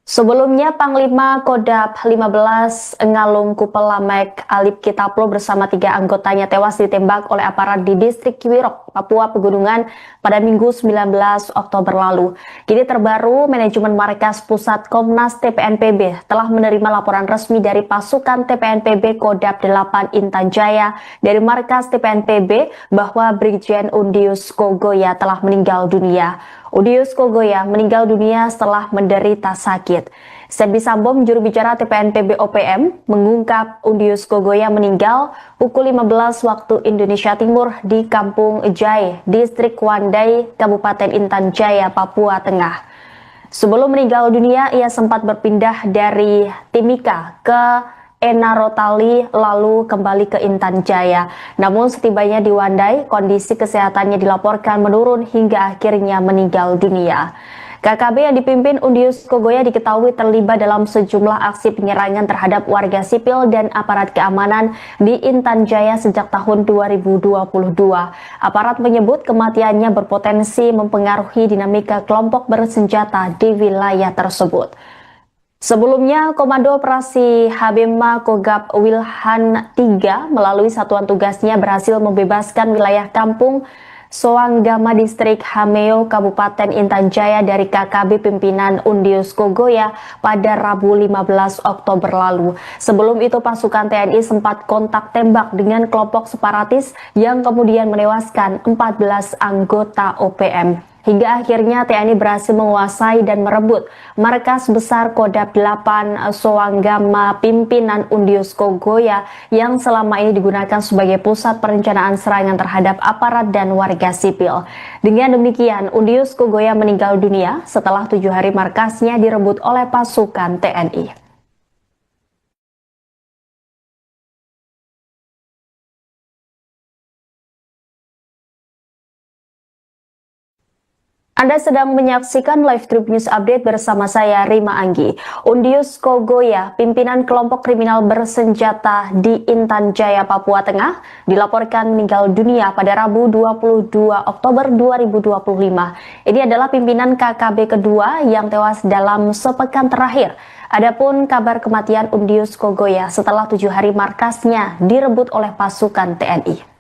Sebelumnya, Panglima Kodam 15 Ngalum Kupelamek Alip Kitaplo bersama 3 anggotanya tewas ditembak oleh aparat di distrik Kiwirok, Papua Pegunungan pada Minggu 19 Oktober lalu. Kini terbaru, manajemen Markas Pusat Komnas TPNPB telah menerima laporan resmi dari pasukan TPNPB Kodam 8 Intan Jaya dari Markas TPNPB bahwa Brigjen Undius Kogoya telah meninggal dunia. Undius Kogoya meninggal dunia setelah menderita sakit. Sebi Sambom, juru bicara TPNPB OPM, mengungkap Undius Kogoya meninggal pukul 15 waktu Indonesia Timur di Kampung Jai, Distrik Wandai, Kabupaten Intan Jaya, Papua Tengah. Sebelum meninggal dunia, ia sempat berpindah dari Timika ke Enarotali lalu kembali ke Intan Jaya. Namun setibanya di Wandai, kondisi kesehatannya dilaporkan menurun hingga akhirnya meninggal dunia. KKB yang dipimpin Undius Kogoya diketahui terlibat dalam sejumlah aksi penyerangan terhadap warga sipil dan aparat keamanan di Intan Jaya sejak tahun 2022. Aparat menyebut kematiannya berpotensi mempengaruhi dinamika kelompok bersenjata di wilayah tersebut. Sebelumnya, Komando Operasi Habema Kogab Wilhan 3 melalui satuan tugasnya berhasil membebaskan wilayah kampung Soanggama Distrik Hameo Kabupaten Intan Jaya dari KKB pimpinan Undius Kogoya pada Rabu 15 Oktober lalu. Sebelum itu pasukan TNI sempat kontak tembak dengan kelompok separatis yang kemudian menewaskan 14 anggota OPM. Hingga akhirnya TNI berhasil menguasai dan merebut markas besar Kodam 8 Soanggama pimpinan Undius Kogoya yang selama ini digunakan sebagai pusat perencanaan serangan terhadap aparat dan warga sipil. Dengan demikian, Undius Kogoya meninggal dunia setelah 7 hari markasnya direbut oleh pasukan TNI. Anda sedang menyaksikan live Trip News Update bersama saya Rima Anggi. Undius Kogoya, pimpinan kelompok kriminal bersenjata di Intan Jaya, Papua Tengah, dilaporkan meninggal dunia pada Rabu 22 Oktober 2025. Ini adalah pimpinan KKB kedua yang tewas dalam sepekan terakhir. Adapun kabar kematian Undius Kogoya setelah 7 hari markasnya direbut oleh pasukan TNI.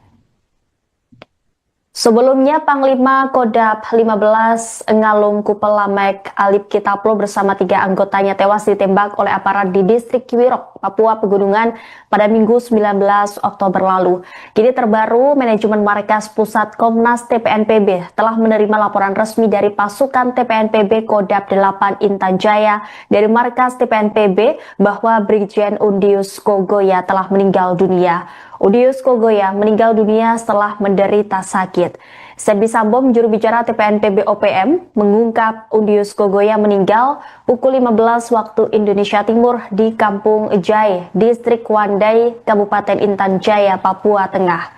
Sebelumnya, Panglima Kodam 15 Ngalum Kupelamek Alip Kitaplo bersama 3 anggotanya tewas ditembak oleh aparat di distrik Kiwirok, Papua Pegunungan pada Minggu 19 Oktober lalu. Kini terbaru, manajemen Markas Pusat Komnas TPNPB telah menerima laporan resmi dari pasukan TPNPB Kodam 8 Intan Jaya dari Markas TPNPB bahwa Brigjen Undius Kogoya telah meninggal dunia. Undius Kogoya meninggal dunia setelah menderita sakit. Sebi Sambom, juru bicara TPNPB OPM, mengungkap Undius Kogoya meninggal pukul 15 waktu Indonesia Timur di Kampung Jai, Distrik Wandai, Kabupaten Intan Jaya, Papua Tengah.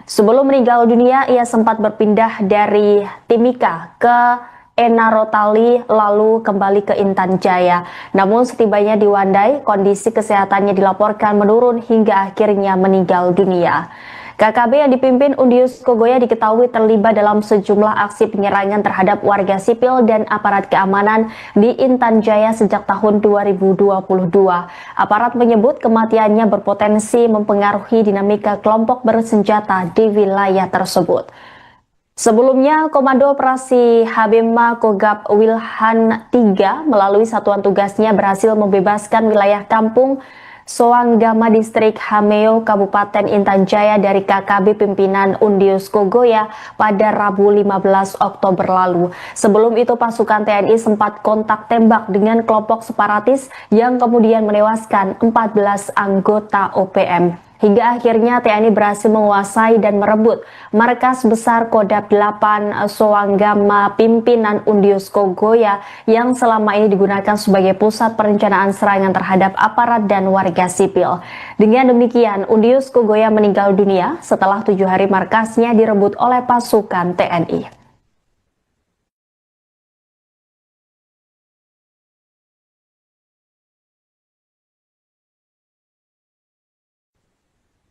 Sebelum meninggal dunia, ia sempat berpindah dari Timika ke Enarotali lalu kembali ke Intan Jaya. Namun setibanya di Wandai, kondisi kesehatannya dilaporkan menurun hingga akhirnya meninggal dunia. KKB yang dipimpin Undius Kogoya diketahui terlibat dalam sejumlah aksi penyerangan terhadap warga sipil dan aparat keamanan di Intan Jaya sejak tahun 2022. Aparat menyebut kematiannya berpotensi mempengaruhi dinamika kelompok bersenjata di wilayah tersebut. Sebelumnya, Komando Operasi Habema Kogab Wilhan 3 melalui satuan tugasnya berhasil membebaskan wilayah kampung Soanggama Distrik Hameo Kabupaten Intan Jaya dari KKB pimpinan Undius Kogoya pada Rabu 15 Oktober lalu. Sebelum itu pasukan TNI sempat kontak tembak dengan kelompok separatis yang kemudian menewaskan 14 anggota OPM. Hingga akhirnya TNI berhasil menguasai dan merebut markas besar Kodam 8 Soanggama pimpinan Undius Kogoya yang selama ini digunakan sebagai pusat perencanaan serangan terhadap aparat dan warga sipil. Dengan demikian, Undius Kogoya meninggal dunia setelah 7 hari markasnya direbut oleh pasukan TNI.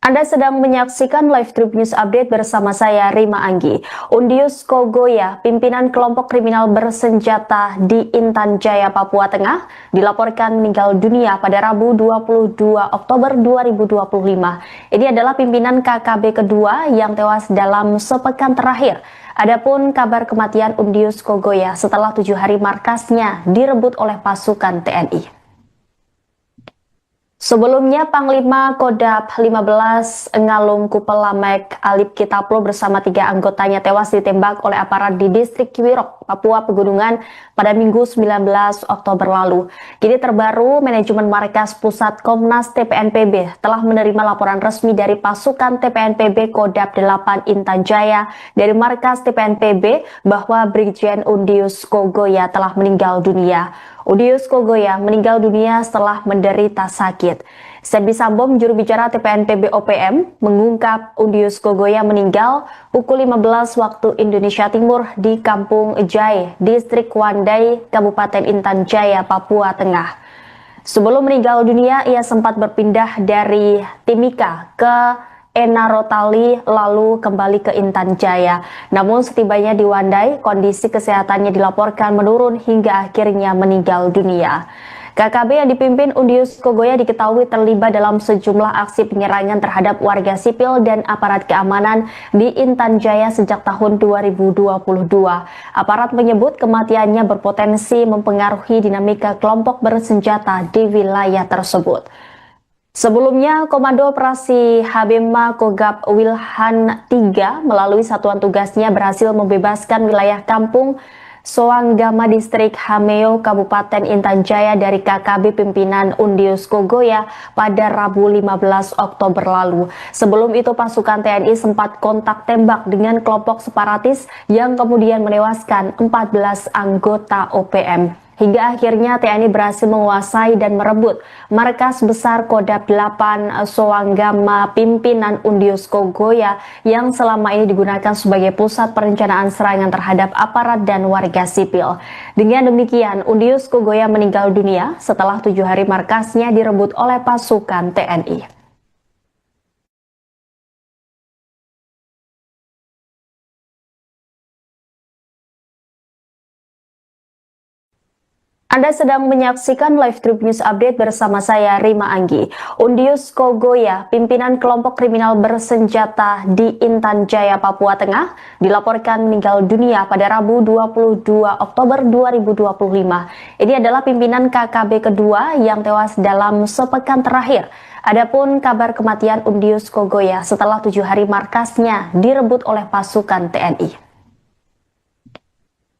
Anda sedang menyaksikan live Trip News Update bersama saya Rima Anggi. Undius Kogoya, pimpinan kelompok kriminal bersenjata di Intan Jaya, Papua Tengah, dilaporkan meninggal dunia pada Rabu 22 Oktober 2025. Ini adalah pimpinan KKB kedua yang tewas dalam sepekan terakhir. Adapun kabar kematian Undius Kogoya setelah 7 hari markasnya direbut oleh pasukan TNI. Sebelumnya, Panglima Kodam 15 Ngalum Kupelamek Alip Kitaplo bersama 3 anggotanya tewas ditembak oleh aparat di distrik Kiwirok, Papua Pegunungan pada Minggu 19 Oktober lalu. Kini terbaru, manajemen Markas Pusat Komnas TPNPB telah menerima laporan resmi dari pasukan TPNPB Kodam 8 Intan Jaya dari Markas TPNPB bahwa Brigjen Undius Kogoya telah meninggal dunia. Undius Kogoya meninggal dunia setelah menderita sakit. Seddi Sambom, juru bicara TPNPB OPM, mengungkap Undius Kogoya meninggal pukul 15 waktu Indonesia Timur di Kampung Jai, Distrik Wandai, Kabupaten Intan Jaya, Papua Tengah. Sebelum meninggal dunia, ia sempat berpindah dari Timika ke Enarotali lalu kembali ke Intan Jaya. Namun setibanya di Wandai, kondisi kesehatannya dilaporkan menurun hingga akhirnya meninggal dunia. KKB yang dipimpin Undius Kogoya diketahui terlibat dalam sejumlah aksi penyerangan terhadap warga sipil dan aparat keamanan di Intan Jaya sejak tahun 2022. Aparat menyebut kematiannya berpotensi mempengaruhi dinamika kelompok bersenjata di wilayah tersebut. Sebelumnya, Komando Operasi Habema Kogab Wilhan 3 melalui satuan tugasnya berhasil membebaskan wilayah kampung Soanggama Distrik Hameo, Kabupaten Intan Jaya dari KKB pimpinan Undius Kogoya pada Rabu 15 Oktober lalu. Sebelum itu, pasukan TNI sempat kontak tembak dengan kelompok separatis yang kemudian menewaskan 14 anggota OPM. Hingga akhirnya TNI berhasil menguasai dan merebut markas besar Kodam 8 Soanggama pimpinan Undius Kogoya yang selama ini digunakan sebagai pusat perencanaan serangan terhadap aparat dan warga sipil. Dengan demikian, Undius Kogoya meninggal dunia setelah 7 hari markasnya direbut oleh pasukan TNI. Anda sedang menyaksikan live Trip News Update bersama saya Rima Anggi. Undius Kogoya, pimpinan kelompok kriminal bersenjata di Intan Jaya, Papua Tengah, dilaporkan meninggal dunia pada Rabu 22 Oktober 2025. Ini adalah pimpinan KKB kedua yang tewas dalam sepekan terakhir. Adapun kabar kematian Undius Kogoya setelah 7 hari markasnya direbut oleh pasukan TNI.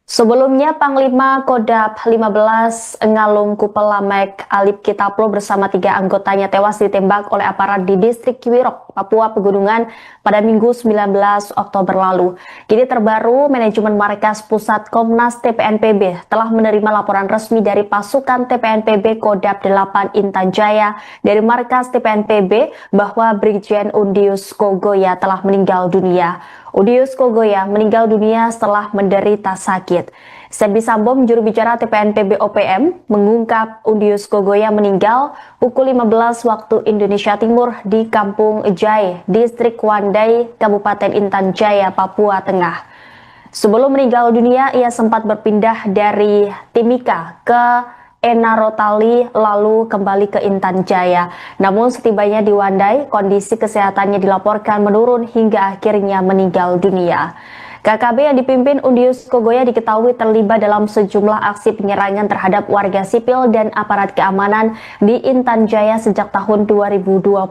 Sebelumnya, Panglima Kodam 15 Ngalum Kupelamek Alip Kitaplo bersama 3 anggotanya tewas ditembak oleh aparat di distrik Kiwirok, Papua Pegunungan pada Minggu 19 Oktober lalu. Kini terbaru, manajemen Markas Pusat Komnas TPNPB telah menerima laporan resmi dari pasukan TPNPB Kodam 8 Intan Jaya dari Markas TPNPB bahwa Brigjen Undius Kogoya telah meninggal dunia. Undius Kogoya meninggal dunia setelah menderita sakit. Seddi Sambom, juru bicara TPNPB OPM, mengungkap Undius Kogoya meninggal pukul 15 waktu Indonesia Timur di Kampung Jai, Distrik Wandai, Kabupaten Intan Jaya, Papua Tengah. Sebelum meninggal dunia, ia sempat berpindah dari Timika ke Enarotali lalu kembali ke Intan Jaya. Namun setibanya di Wandai, kondisi kesehatannya dilaporkan menurun hingga akhirnya meninggal dunia. KKB yang dipimpin Undius Kogoya diketahui terlibat dalam sejumlah aksi penyerangan terhadap warga sipil dan aparat keamanan di Intan Jaya sejak tahun 2022.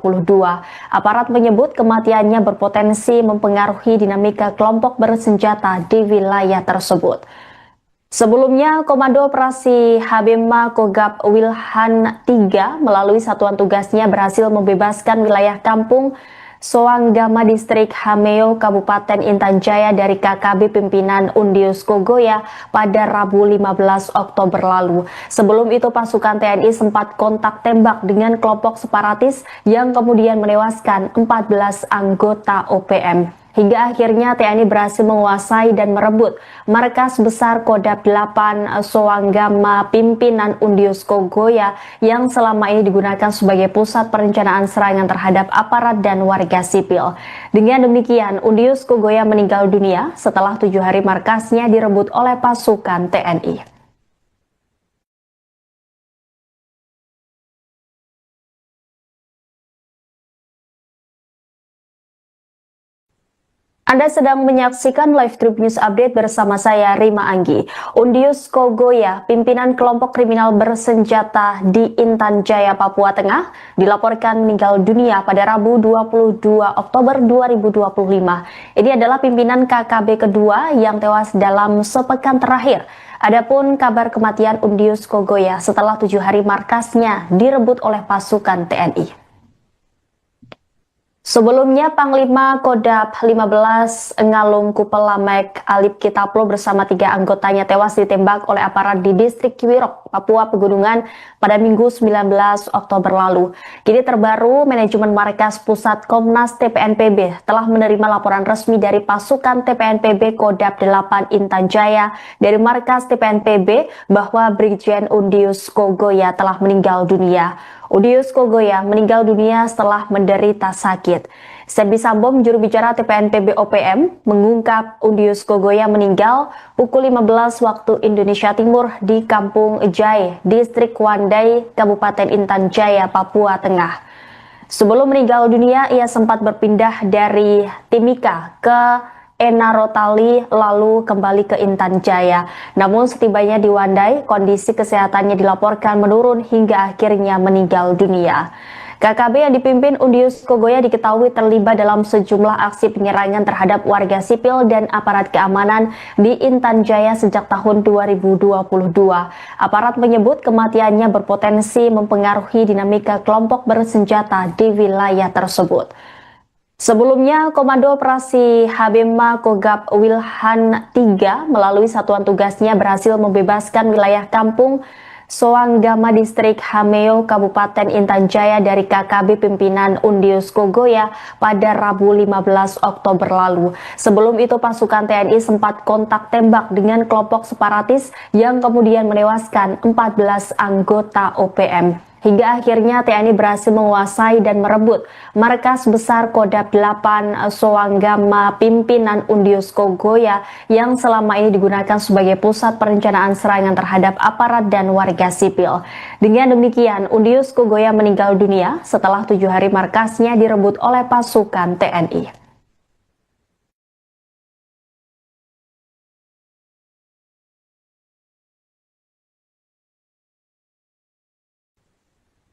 Aparat menyebut kematiannya berpotensi mempengaruhi dinamika kelompok bersenjata di wilayah tersebut. Sebelumnya, Komando Operasi Habema Kogab Wilhan III melalui satuan tugasnya berhasil membebaskan wilayah kampung Soanggama Distrik Hameo Kabupaten Intan Jaya dari KKB pimpinan Undius Kogoya pada Rabu 15 Oktober lalu. Sebelum itu pasukan TNI sempat kontak tembak dengan kelompok separatis yang kemudian menewaskan 14 anggota OPM. Hingga akhirnya TNI berhasil menguasai dan merebut markas besar Kodam 8 Soanggama pimpinan Undius Kogoya yang selama ini digunakan sebagai pusat perencanaan serangan terhadap aparat dan warga sipil. Dengan demikian, Undius Kogoya meninggal dunia setelah 7 hari markasnya direbut oleh pasukan TNI. Anda sedang menyaksikan live Trip News Update bersama saya Rima Anggi. Undius Kogoya, pimpinan kelompok kriminal bersenjata di Intan Jaya, Papua Tengah, dilaporkan meninggal dunia pada Rabu 22 Oktober 2025. Ini adalah pimpinan KKB kedua yang tewas dalam sepekan terakhir. Adapun kabar kematian Undius Kogoya setelah 7 hari markasnya direbut oleh pasukan TNI. Sebelumnya, Panglima Kodam 15 Ngalum Kupelamek Alip Kitaplo bersama 3 anggotanya tewas ditembak oleh aparat di distrik Kiwirok, Papua Pegunungan pada Minggu 19 Oktober lalu. Kini terbaru, manajemen markas pusat Komnas TPNPB telah menerima laporan resmi dari pasukan TPNPB Kodam 8 Intan Jaya dari markas TPNPB bahwa Brigjen Undius Kogoya telah meninggal dunia. Undius Kogoya meninggal dunia setelah menderita sakit. Serbi Sambo, juru bicara TPNPB OPM, mengungkap Undius Kogoya meninggal pukul 15 waktu Indonesia Timur di Kampung Jai, Distrik Wandai, Kabupaten Intan Jaya, Papua Tengah. Sebelum meninggal dunia, ia sempat berpindah dari Timika ke Enarotali lalu kembali ke Intan Jaya. Namun setibanya di Wandai, kondisi kesehatannya dilaporkan menurun hingga akhirnya meninggal dunia. KKB yang dipimpin Undius Kogoya diketahui terlibat dalam sejumlah aksi penyerangan terhadap warga sipil dan aparat keamanan di Intan Jaya sejak tahun 2022. Aparat menyebut kematiannya berpotensi mempengaruhi dinamika kelompok bersenjata di wilayah tersebut. Sebelumnya, Komando Operasi Habema Kogab Wilhan III melalui satuan tugasnya berhasil membebaskan wilayah kampung Soanggama Distrik Hameo Kabupaten Intan Jaya dari KKB pimpinan Undius Kogoya pada Rabu 15 Oktober lalu. Sebelum itu pasukan TNI sempat kontak tembak dengan kelompok separatis yang kemudian menewaskan 14 anggota OPM. Hingga akhirnya TNI berhasil menguasai dan merebut markas besar Kodam 8 Soanggama pimpinan Undius Kogoya yang selama ini digunakan sebagai pusat perencanaan serangan terhadap aparat dan warga sipil. Dengan demikian, Undius Kogoya meninggal dunia setelah 7 hari markasnya direbut oleh pasukan TNI.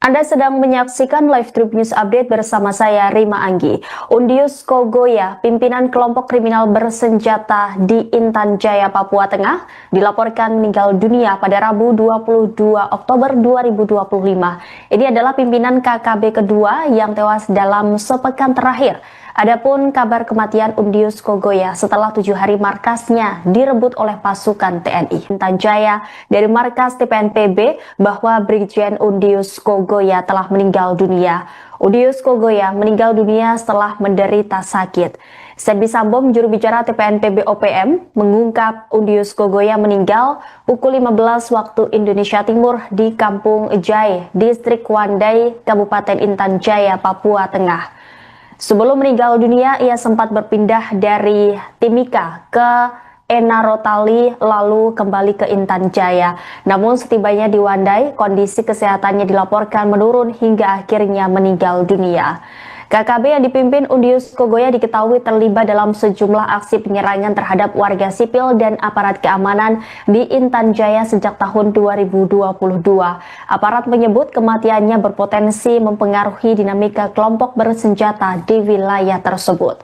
Anda sedang menyaksikan live Trip News Update bersama saya Rima Anggi. Undius Kogoya, pimpinan kelompok kriminal bersenjata di Intan Jaya, Papua Tengah, dilaporkan meninggal dunia pada Rabu 22 Oktober 2025. Ini adalah pimpinan KKB kedua yang tewas dalam sepekan terakhir. Adapun kabar kematian Undius Kogoya setelah 7 hari markasnya direbut oleh pasukan TNI Intan Jaya dari markas TPNPB bahwa Brigjen Undius Kogoya telah meninggal dunia. Undius Kogoya meninggal dunia setelah menderita sakit. Serbi Sambo, juru bicara TPNPB OPM, mengungkap Undius Kogoya meninggal pukul 15 waktu Indonesia Timur di Kampung Jai, Distrik Wandai, Kabupaten Intan Jaya, Papua Tengah. Sebelum meninggal dunia, ia sempat berpindah dari Timika ke Enarotali lalu kembali ke Intan Jaya. Namun setibanya di Wandai, kondisi kesehatannya dilaporkan menurun hingga akhirnya meninggal dunia. KKB yang dipimpin Undius Kogoya diketahui terlibat dalam sejumlah aksi penyerangan terhadap warga sipil dan aparat keamanan di Intan Jaya sejak tahun 2022. Aparat menyebut kematiannya berpotensi mempengaruhi dinamika kelompok bersenjata di wilayah tersebut.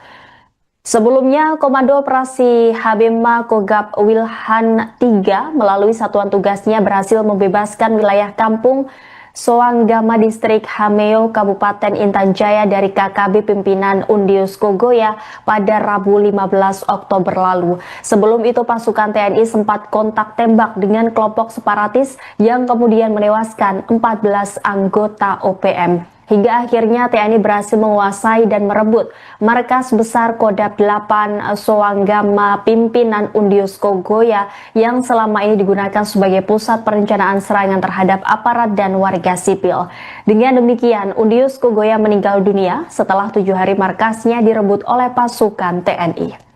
Sebelumnya, Komando Operasi Habema Kogab Wilhan III melalui satuan tugasnya berhasil membebaskan wilayah kampung Soanggama Distrik Hameo Kabupaten Intan Jaya dari KKB pimpinan Undius Kogoya pada Rabu 15 Oktober lalu. Sebelum itu pasukan TNI sempat kontak tembak dengan kelompok separatis yang kemudian menewaskan 14 anggota OPM. Hingga akhirnya TNI berhasil menguasai dan merebut markas besar Kodam 8 Soanggama pimpinan Undius Kogoya yang selama ini digunakan sebagai pusat perencanaan serangan terhadap aparat dan warga sipil. Dengan demikian, Undius Kogoya meninggal dunia setelah 7 hari markasnya direbut oleh pasukan TNI.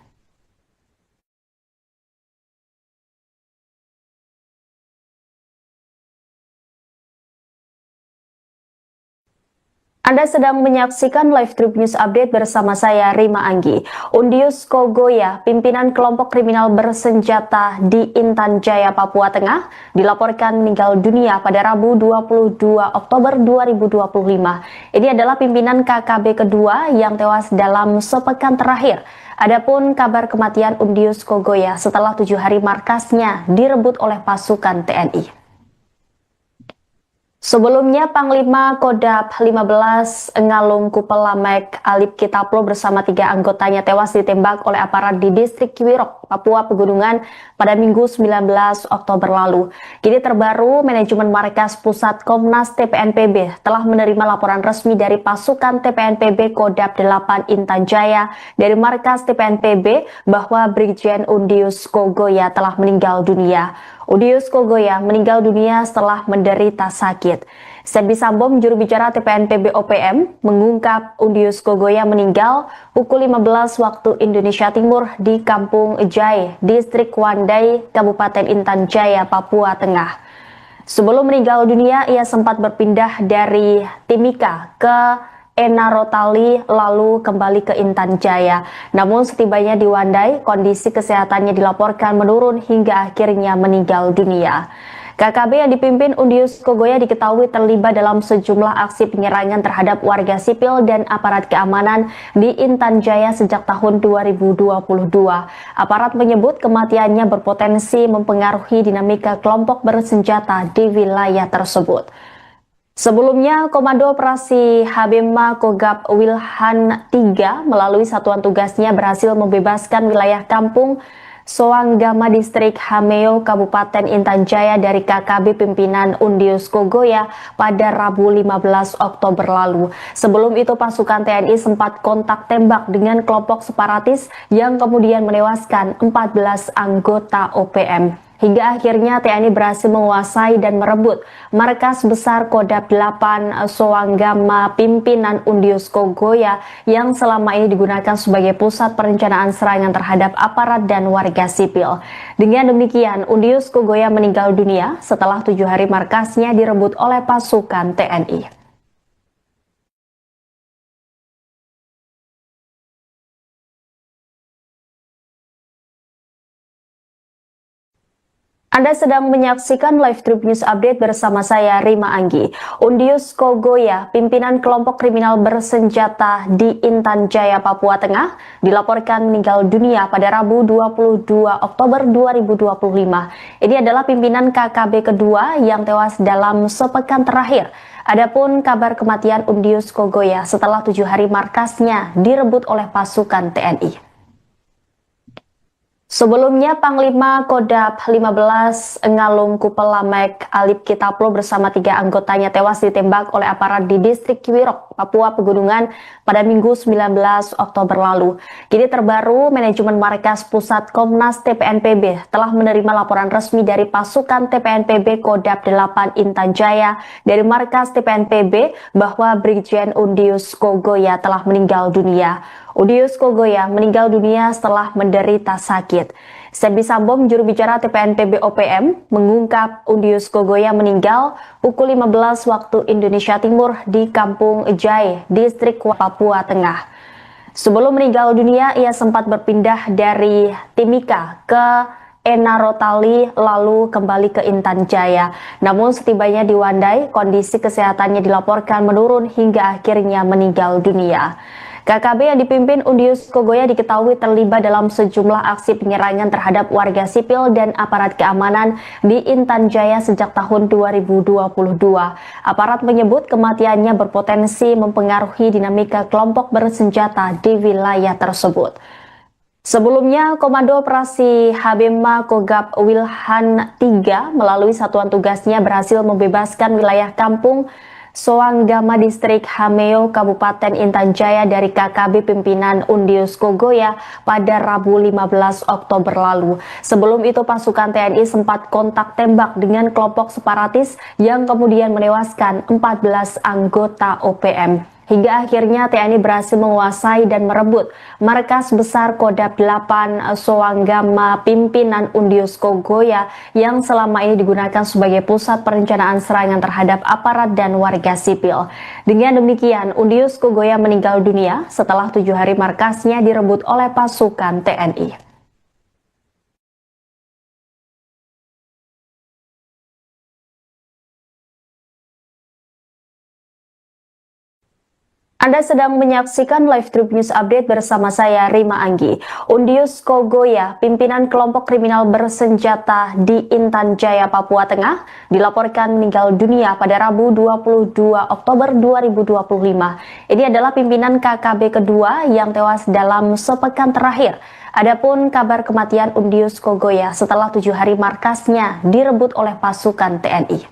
Anda sedang menyaksikan live Trip News Update bersama saya Rima Anggi. Undius Kogoya, pimpinan kelompok kriminal bersenjata di Intan Jaya, Papua Tengah, dilaporkan meninggal dunia pada Rabu 22 Oktober 2025. Ini adalah pimpinan KKB kedua yang tewas dalam sepekan terakhir. Adapun kabar kematian Undius Kogoya setelah 7 hari markasnya direbut oleh pasukan TNI. Sebelumnya, Panglima Kodam 15 Ngalum Kupelamek Alip Kitaplo bersama 3 anggotanya tewas ditembak oleh aparat di distrik Kiwirok, Papua Pegunungan pada Minggu 19 Oktober lalu. Kini terbaru, manajemen Markas Pusat Komnas TPNPB telah menerima laporan resmi dari pasukan TPNPB Kodam 8 Intan Jaya dari Markas TPNPB bahwa Brigjen Undius Kogoya telah meninggal dunia. Undius Kogoya meninggal dunia setelah menderita sakit. Serbi Sambo, juru bicara TPNPB OPM, mengungkap Undius Kogoya meninggal pukul 15 waktu Indonesia Timur di Kampung Jai, Distrik Wandai, Kabupaten Intan Jaya, Papua Tengah. Sebelum meninggal dunia, ia sempat berpindah dari Timika ke Enarotali lalu kembali ke Intan Jaya. Namun setibanya di Wandai, kondisi kesehatannya dilaporkan menurun hingga akhirnya meninggal dunia. KKB yang dipimpin Undius Kogoya diketahui terlibat dalam sejumlah aksi penyerangan terhadap warga sipil dan aparat keamanan di Intan Jaya sejak tahun 2022. Aparat menyebut kematiannya berpotensi mempengaruhi dinamika kelompok bersenjata di wilayah tersebut. Sebelumnya, Komando Operasi Habema Kogab Wilhan III melalui satuan tugasnya berhasil membebaskan wilayah kampung Soanggama Distrik Hameo Kabupaten Intan Jaya dari KKB pimpinan Undius Kogoya pada Rabu 15 Oktober lalu. Sebelum itu pasukan TNI sempat kontak tembak dengan kelompok separatis yang kemudian menewaskan 14 anggota OPM. Hingga akhirnya TNI berhasil menguasai dan merebut markas besar Kodam 8 Soanggama pimpinan Undius Kogoya yang selama ini digunakan sebagai pusat perencanaan serangan terhadap aparat dan warga sipil. Dengan demikian, Undius Kogoya meninggal dunia setelah 7 hari markasnya direbut oleh pasukan TNI. Anda sedang menyaksikan live Trip News Update bersama saya Rima Anggi. Undius Kogoya, pimpinan kelompok kriminal bersenjata di Intan Jaya, Papua Tengah, dilaporkan meninggal dunia pada Rabu 22 Oktober 2025. Ini adalah pimpinan KKB kedua yang tewas dalam sepekan terakhir. Adapun kabar kematian Undius Kogoya setelah 7 hari markasnya direbut oleh pasukan TNI. Sebelumnya, Panglima Kodam 15 Ngalum Kupelamek Alip Kitaplo bersama 3 anggotanya tewas ditembak oleh aparat di distrik Kiwirok, Papua Pegunungan pada Minggu 19 Oktober lalu. Kini terbaru, manajemen Markas Pusat Komnas TPNPB telah menerima laporan resmi dari pasukan TPNPB Kodam 8 Intan Jaya dari Markas TPNPB bahwa Brigjen Undius Kogoya telah meninggal dunia. Undius Kogoya meninggal dunia setelah menderita sakit. Serbi Sambo, juru bicara TPNPB OPM, mengungkap Undius Kogoya meninggal pukul 15 waktu Indonesia Timur di Kampung Jai, Distrik Papua Tengah. Sebelum meninggal dunia, ia sempat berpindah dari Timika ke Enarotali lalu kembali ke Intan Jaya. Namun setibanya di Wandai, kondisi kesehatannya dilaporkan menurun hingga akhirnya meninggal dunia. KKB yang dipimpin Undius Kogoya diketahui terlibat dalam sejumlah aksi penyerangan terhadap warga sipil dan aparat keamanan di Intan Jaya sejak tahun 2022. Aparat menyebut kematiannya berpotensi mempengaruhi dinamika kelompok bersenjata di wilayah tersebut. Sebelumnya, Komando Operasi Habema Kogab Wilhan III melalui satuan tugasnya berhasil membebaskan wilayah kampung Soanggama Distrik Hameo Kabupaten Intan Jaya dari KKB pimpinan Undius Kogoya pada Rabu 15 Oktober lalu. Sebelum itu pasukan TNI sempat kontak tembak dengan kelompok separatis yang kemudian menewaskan 14 anggota OPM. Hingga akhirnya TNI berhasil menguasai dan merebut markas besar Kodam 8 Soanggama pimpinan Undius Kogoya yang selama ini digunakan sebagai pusat perencanaan serangan terhadap aparat dan warga sipil. Dengan demikian, Undius Kogoya meninggal dunia setelah 7 hari markasnya direbut oleh pasukan TNI. Anda sedang menyaksikan live Tribun News Update bersama saya Rima Anggi. Undius Kogoya, pimpinan kelompok kriminal bersenjata di Intan Jaya, Papua Tengah, dilaporkan meninggal dunia pada Rabu 22 Oktober 2025. Ini adalah pimpinan KKB kedua yang tewas dalam sepekan terakhir. Adapun kabar kematian Undius Kogoya setelah 7 hari markasnya direbut oleh pasukan TNI.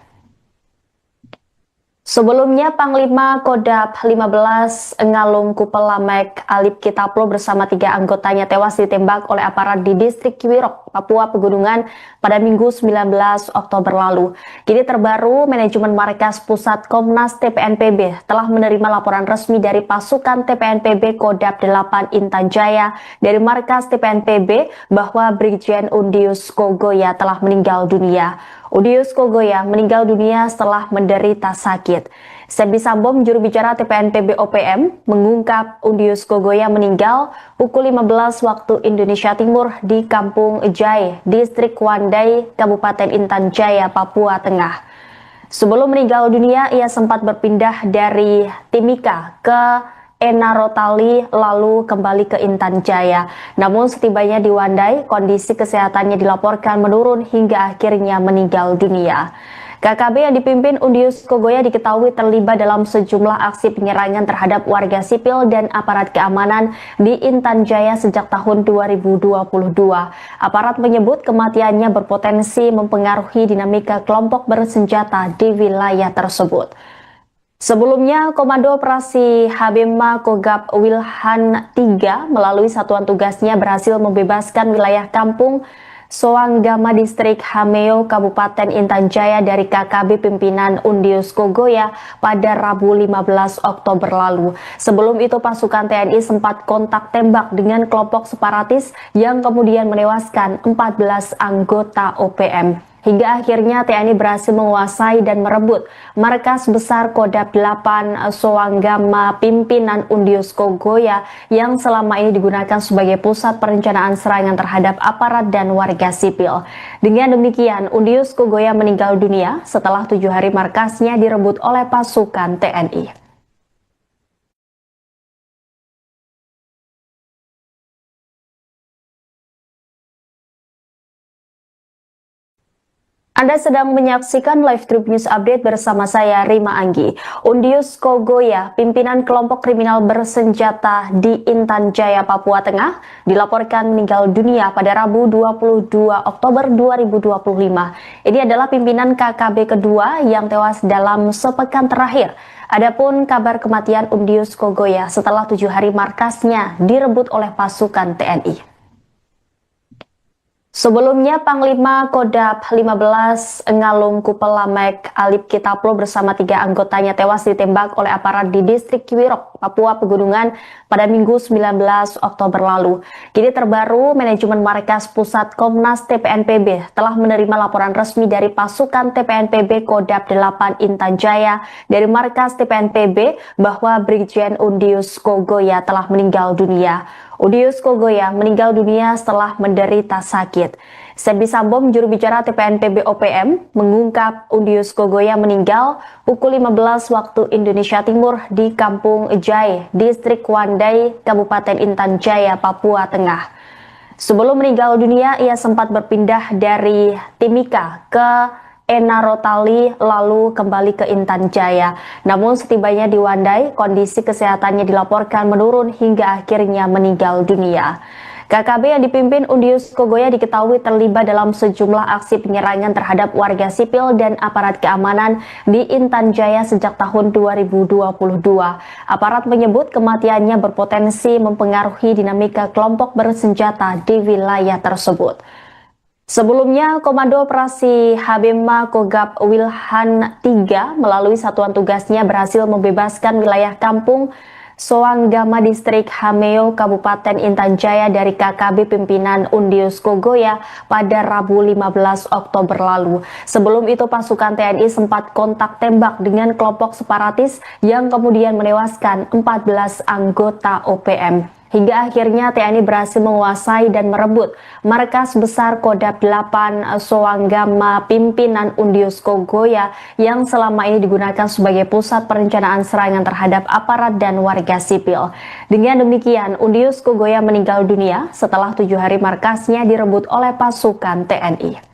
Sebelumnya, Panglima Kodam 15 Ngalum Kupelamek Alip Kitaplo bersama 3 anggotanya tewas ditembak oleh aparat di distrik Kiwirok, Papua Pegunungan pada Minggu 19 Oktober lalu. Kini terbaru, manajemen markas pusat Komnas TPNPB telah menerima laporan resmi dari pasukan TPNPB Kodam 8 Intan Jaya dari markas TPNPB bahwa Brigjen Undius Kogoya telah meninggal dunia. Undius Kogoya meninggal dunia setelah menderita sakit. Sebi Sambom, juru bicara TPNPB OPM, mengungkap Undius Kogoya meninggal pukul 15 waktu Indonesia Timur di Kampung Jai, Distrik Wandai, Kabupaten Intan Jaya, Papua Tengah. Sebelum meninggal dunia, ia sempat berpindah dari Timika ke Enarotali lalu kembali ke Intan Jaya. Namun setibanya di Wandai, kondisi kesehatannya dilaporkan menurun hingga akhirnya meninggal dunia. KKB yang dipimpin Undius Kogoya diketahui terlibat dalam sejumlah aksi penyerangan terhadap warga sipil dan aparat keamanan di Intan Jaya sejak tahun 2022. Aparat menyebut kematiannya berpotensi mempengaruhi dinamika kelompok bersenjata di wilayah tersebut. Sebelumnya, Komando Operasi Habema Kogab Wilhan III melalui satuan tugasnya berhasil membebaskan wilayah kampung Soanggama Distrik Hameo Kabupaten Intan Jaya dari KKB pimpinan Undius Kogoya pada Rabu 15 Oktober lalu. Sebelum itu pasukan TNI sempat kontak tembak dengan kelompok separatis yang kemudian menewaskan 14 anggota OPM. Hingga akhirnya TNI berhasil menguasai dan merebut markas besar Kodam 8 Soanggama pimpinan Undius Kogoya yang selama ini digunakan sebagai pusat perencanaan serangan terhadap aparat dan warga sipil. Dengan demikian, Undius Kogoya meninggal dunia setelah 7 hari markasnya direbut oleh pasukan TNI. Anda sedang menyaksikan live Tribun News Update bersama saya Rima Anggi. Undius Kogoya, pimpinan kelompok kriminal bersenjata di Intan Jaya, Papua Tengah, dilaporkan meninggal dunia pada Rabu 22 Oktober 2025. Ini adalah pimpinan KKB kedua yang tewas dalam sepekan terakhir. Adapun kabar kematian Undius Kogoya setelah 7 hari markasnya direbut oleh pasukan TNI. Sebelumnya, Panglima Kodam 15 Ngalum Kupelamek Alip Kitaplo bersama 3 anggotanya tewas ditembak oleh aparat di distrik Kiwirok, Papua Pegunungan pada Minggu 19 Oktober lalu. Kini terbaru, manajemen markas pusat Komnas TPNPB telah menerima laporan resmi dari pasukan TPNPB Kodam 8 Intan Jaya dari markas TPNPB bahwa Brigjen Undius Kogoya telah meninggal dunia. Undius Kogoya meninggal dunia setelah menderita sakit. Sebi Sambom, juru bicara TPNPB OPM, mengungkap Undius Kogoya meninggal pukul 15 waktu Indonesia Timur di Kampung Jai, Distrik Wandai, Kabupaten Intan Jaya, Papua Tengah. Sebelum meninggal dunia, ia sempat berpindah dari Timika ke Enarotali lalu kembali ke Intan Jaya. Namun setibanya di Wandai, kondisi kesehatannya dilaporkan menurun hingga akhirnya meninggal dunia. KKB yang dipimpin Undius Kogoya diketahui terlibat dalam sejumlah aksi penyerangan terhadap warga sipil dan aparat keamanan di Intan Jaya sejak tahun 2022. Aparat menyebut kematiannya berpotensi mempengaruhi dinamika kelompok bersenjata di wilayah tersebut. Sebelumnya, Komando Operasi Habema Kogab Wilhan III melalui satuan tugasnya berhasil membebaskan wilayah kampung Soanggama Distrik Hameo Kabupaten Intan Jaya dari KKB pimpinan Undius Kogoya pada Rabu 15 Oktober lalu. Sebelum itu pasukan TNI sempat kontak tembak dengan kelompok separatis yang kemudian menewaskan 14 anggota OPM. Hingga akhirnya TNI berhasil menguasai dan merebut markas besar Kodam 8 Soanggama pimpinan Undius Kogoya yang selama ini digunakan sebagai pusat perencanaan serangan terhadap aparat dan warga sipil. Dengan demikian, Undius Kogoya meninggal dunia setelah 7 hari markasnya direbut oleh pasukan TNI.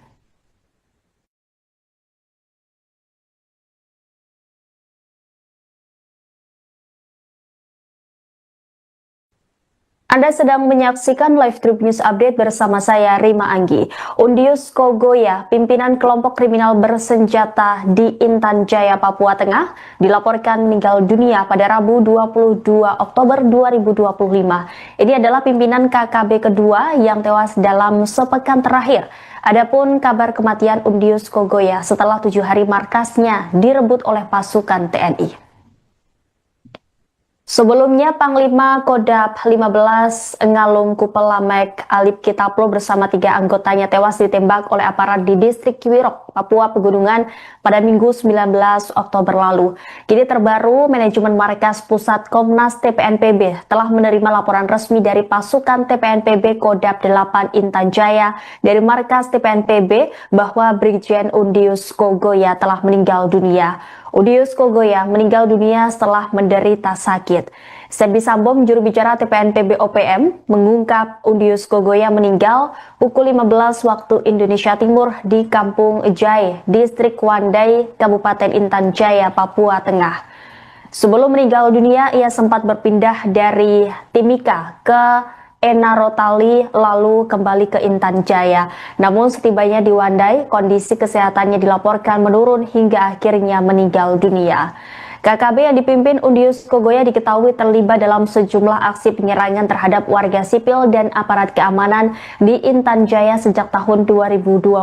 Anda sedang menyaksikan live Trip News Update bersama saya, Rima Anggi. Undius Kogoya, pimpinan kelompok kriminal bersenjata di Intan Jaya, Papua Tengah, dilaporkan meninggal dunia pada Rabu 22 Oktober 2025. Ini adalah pimpinan KKB kedua yang tewas dalam sepekan terakhir. Adapun kabar kematian Undius Kogoya setelah 7 hari markasnya direbut oleh pasukan TNI. Sebelumnya, Panglima Kodam 15 Ngalum Kupelamek Alip Kitaplo bersama 3 anggotanya tewas ditembak oleh aparat di distrik Kiwirok, Papua Pegunungan pada Minggu 19 Oktober lalu. Kini terbaru, manajemen markas pusat Komnas TPNPB telah menerima laporan resmi dari pasukan TPNPB Kodam 8 Intan Jaya dari markas TPNPB bahwa Brigjen Undius Kogoya telah meninggal dunia. Undius Kogoya meninggal dunia setelah menderita sakit. Sebi Sambom, juru bicara TPNPB OPM, mengungkap Undius Kogoya meninggal pukul 15 waktu Indonesia Timur di Kampung Jai, Distrik Wandai, Kabupaten Intan Jaya, Papua Tengah. Sebelum meninggal dunia, ia sempat berpindah dari Timika ke Enarotali lalu kembali ke Intan Jaya. Namun setibanya di Wandai, kondisi kesehatannya dilaporkan menurun hingga akhirnya meninggal dunia. KKB yang dipimpin Undius Kogoya diketahui terlibat dalam sejumlah aksi penyerangan terhadap warga sipil dan aparat keamanan di Intan Jaya sejak tahun 2022.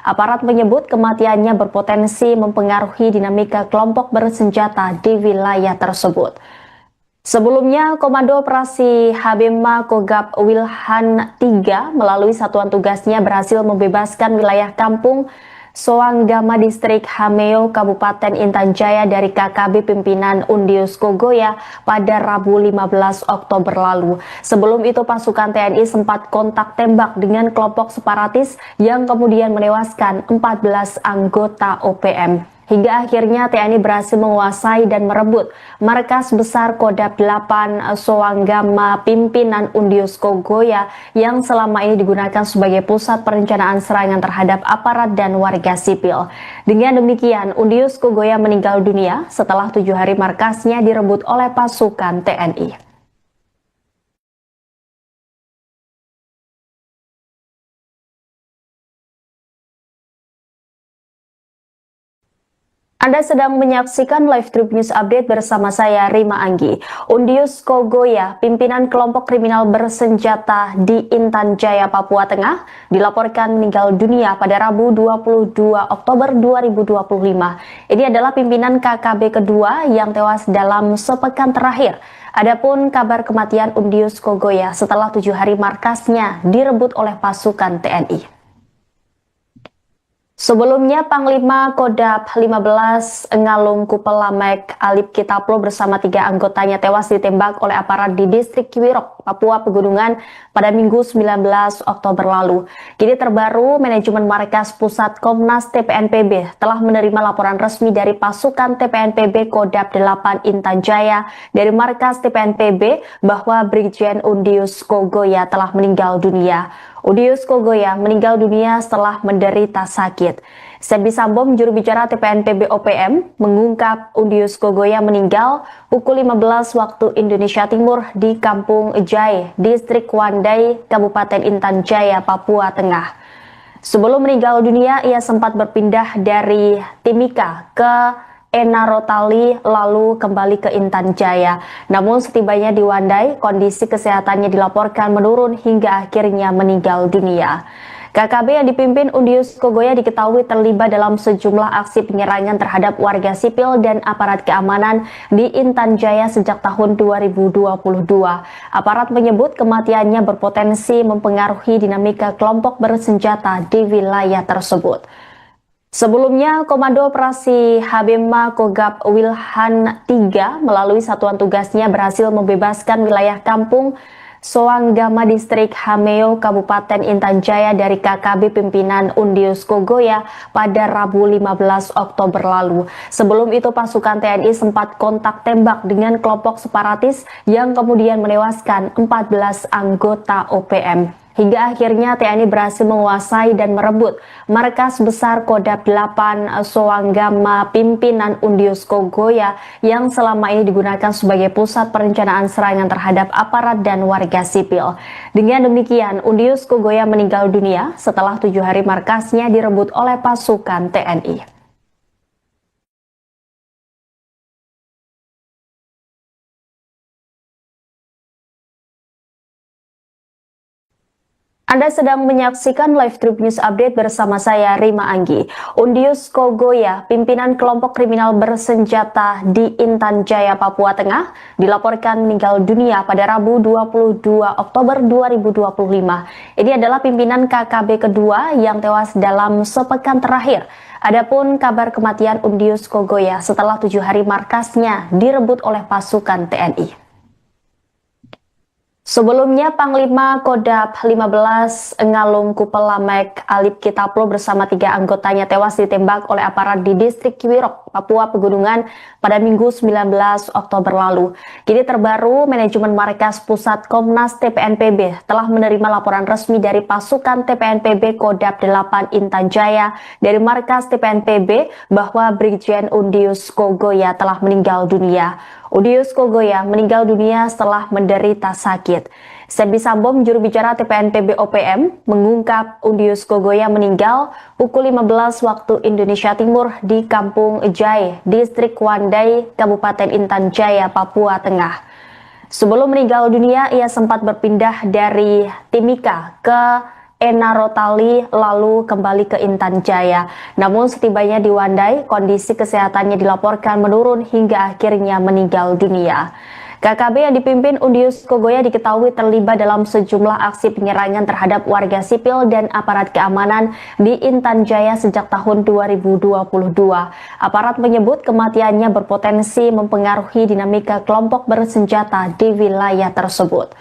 Aparat menyebut kematiannya berpotensi mempengaruhi dinamika kelompok bersenjata di wilayah tersebut. Sebelumnya, Komando Operasi Habema Kogab Wilhan III melalui satuan tugasnya berhasil membebaskan wilayah kampung Soanggama Distrik Hameo Kabupaten Intan Jaya dari KKB pimpinan Undius Kogoya pada Rabu 15 Oktober lalu. Sebelum itu pasukan TNI sempat kontak tembak dengan kelompok separatis yang kemudian menewaskan 14 anggota OPM. Hingga akhirnya TNI berhasil menguasai dan merebut markas besar Kodam 8 Soanggama pimpinan Undius Kogoya yang selama ini digunakan sebagai pusat perencanaan serangan terhadap aparat dan warga sipil. Dengan demikian, Undius Kogoya meninggal dunia setelah 7 hari markasnya direbut oleh pasukan TNI. Anda sedang menyaksikan live Trip News Update bersama saya, Rima Anggi. Undius Kogoya, pimpinan kelompok kriminal bersenjata di Intan Jaya, Papua Tengah, dilaporkan meninggal dunia pada Rabu 22 Oktober 2025. Ini adalah pimpinan KKB kedua yang tewas dalam sepekan terakhir. Adapun kabar kematian Undius Kogoya setelah 7 hari markasnya direbut oleh pasukan TNI. Sebelumnya, Panglima Kodam 15 Ngalum Kupelamek Alip Kitaplo bersama 3 anggotanya tewas ditembak oleh aparat di distrik Kiwirok, Papua Pegunungan pada Minggu 19 Oktober lalu. Kini terbaru, manajemen Markas Pusat Komnas TPNPB telah menerima laporan resmi dari pasukan TPNPB Kodam 8 Intan Jaya dari Markas TPNPB bahwa Brigjen Undius Kogoya telah meninggal dunia. Undius Kogoya meninggal dunia setelah menderita sakit. Sebi Sambo, juru bicara TPNPB OPM, mengungkap Undius Kogoya meninggal pukul 15 waktu Indonesia Timur di Kampung Jai, Distrik Wandai, Kabupaten Intan Jaya, Papua Tengah. Sebelum meninggal dunia, ia sempat berpindah dari Timika ke Enarotali lalu kembali ke Intan Jaya. Namun setibanya di Wandai, kondisi kesehatannya dilaporkan menurun hingga akhirnya meninggal dunia. KKB yang dipimpin Undius Kogoya diketahui terlibat dalam sejumlah aksi penyerangan terhadap warga sipil dan aparat keamanan di Intan Jaya sejak tahun 2022. Aparat menyebut kematiannya berpotensi mempengaruhi dinamika kelompok bersenjata di wilayah tersebut. Sebelumnya, Komando Operasi Habema Kogab Wilhan III melalui satuan tugasnya berhasil membebaskan wilayah kampung Soanggama Distrik Hameo Kabupaten Intan Jaya dari KKB pimpinan Undius Kogoya pada Rabu 15 Oktober lalu. Sebelum itu pasukan TNI sempat kontak tembak dengan kelompok separatis yang kemudian menewaskan 14 anggota OPM. Hingga akhirnya TNI berhasil menguasai dan merebut markas besar Kodam 8 Soanggama pimpinan Undius Kogoya yang selama ini digunakan sebagai pusat perencanaan serangan terhadap aparat dan warga sipil. Dengan demikian, Undius Kogoya meninggal dunia setelah 7 hari markasnya direbut oleh pasukan TNI. Anda sedang menyaksikan live Trip News Update bersama saya, Rima Anggi. Undius Kogoya, pimpinan kelompok kriminal bersenjata di Intan Jaya, Papua Tengah, dilaporkan meninggal dunia pada Rabu 22 Oktober 2025. Ini adalah pimpinan KKB kedua yang tewas dalam sepekan terakhir. Adapun kabar kematian Undius Kogoya setelah 7 hari markasnya direbut oleh pasukan TNI. Sebelumnya, Panglima Kodam 15 Ngalum Kupelamek Alip Kitaplo bersama 3 anggotanya tewas ditembak oleh aparat di distrik Kiwirok, Papua Pegunungan pada Minggu 19 Oktober lalu. Kini terbaru, manajemen Markas Pusat Komnas TPNPB telah menerima laporan resmi dari pasukan TPNPB Kodam 8 Intan Jaya dari Markas TPNPB bahwa Brigjen Undius Kogoya telah meninggal dunia. Undius Kogoya meninggal dunia setelah menderita sakit. Sebi Sambo, juru bicara TPNPB OPM, mengungkap Undius Kogoya meninggal pukul 15 waktu Indonesia Timur di Kampung Jai, Distrik Wandai, Kabupaten Intan Jaya, Papua Tengah. Sebelum meninggal dunia, ia sempat berpindah dari Timika ke Enarotali lalu kembali ke Intan Jaya. Namun setibanya di Wandai, kondisi kesehatannya dilaporkan menurun hingga akhirnya meninggal dunia. KKB yang dipimpin Undius Kogoya diketahui terlibat dalam sejumlah aksi penyerangan terhadap warga sipil dan aparat keamanan di Intan Jaya sejak tahun 2022. Aparat menyebut kematiannya berpotensi mempengaruhi dinamika kelompok bersenjata di wilayah tersebut.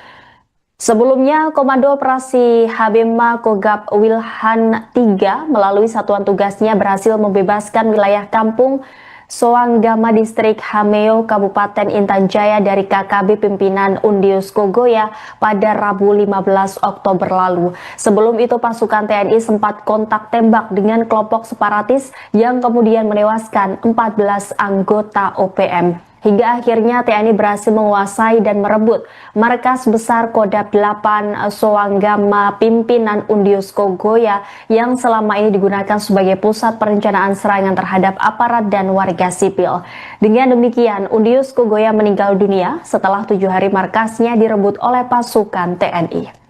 Sebelumnya, Komando Operasi Habema Kogab Wilhan III melalui satuan tugasnya berhasil membebaskan wilayah kampung Soanggama Distrik Hameo Kabupaten Intan Jaya dari KKB pimpinan Undius Kogoya pada Rabu 15 Oktober lalu. Sebelum itu pasukan TNI sempat kontak tembak dengan kelompok separatis yang kemudian menewaskan 14 anggota OPM. Hingga akhirnya TNI berhasil menguasai dan merebut markas besar Kodam 8 Soanggama pimpinan Undius Kogoya yang selama ini digunakan sebagai pusat perencanaan serangan terhadap aparat dan warga sipil. Dengan demikian, Undius Kogoya meninggal dunia setelah 7 hari markasnya direbut oleh pasukan TNI.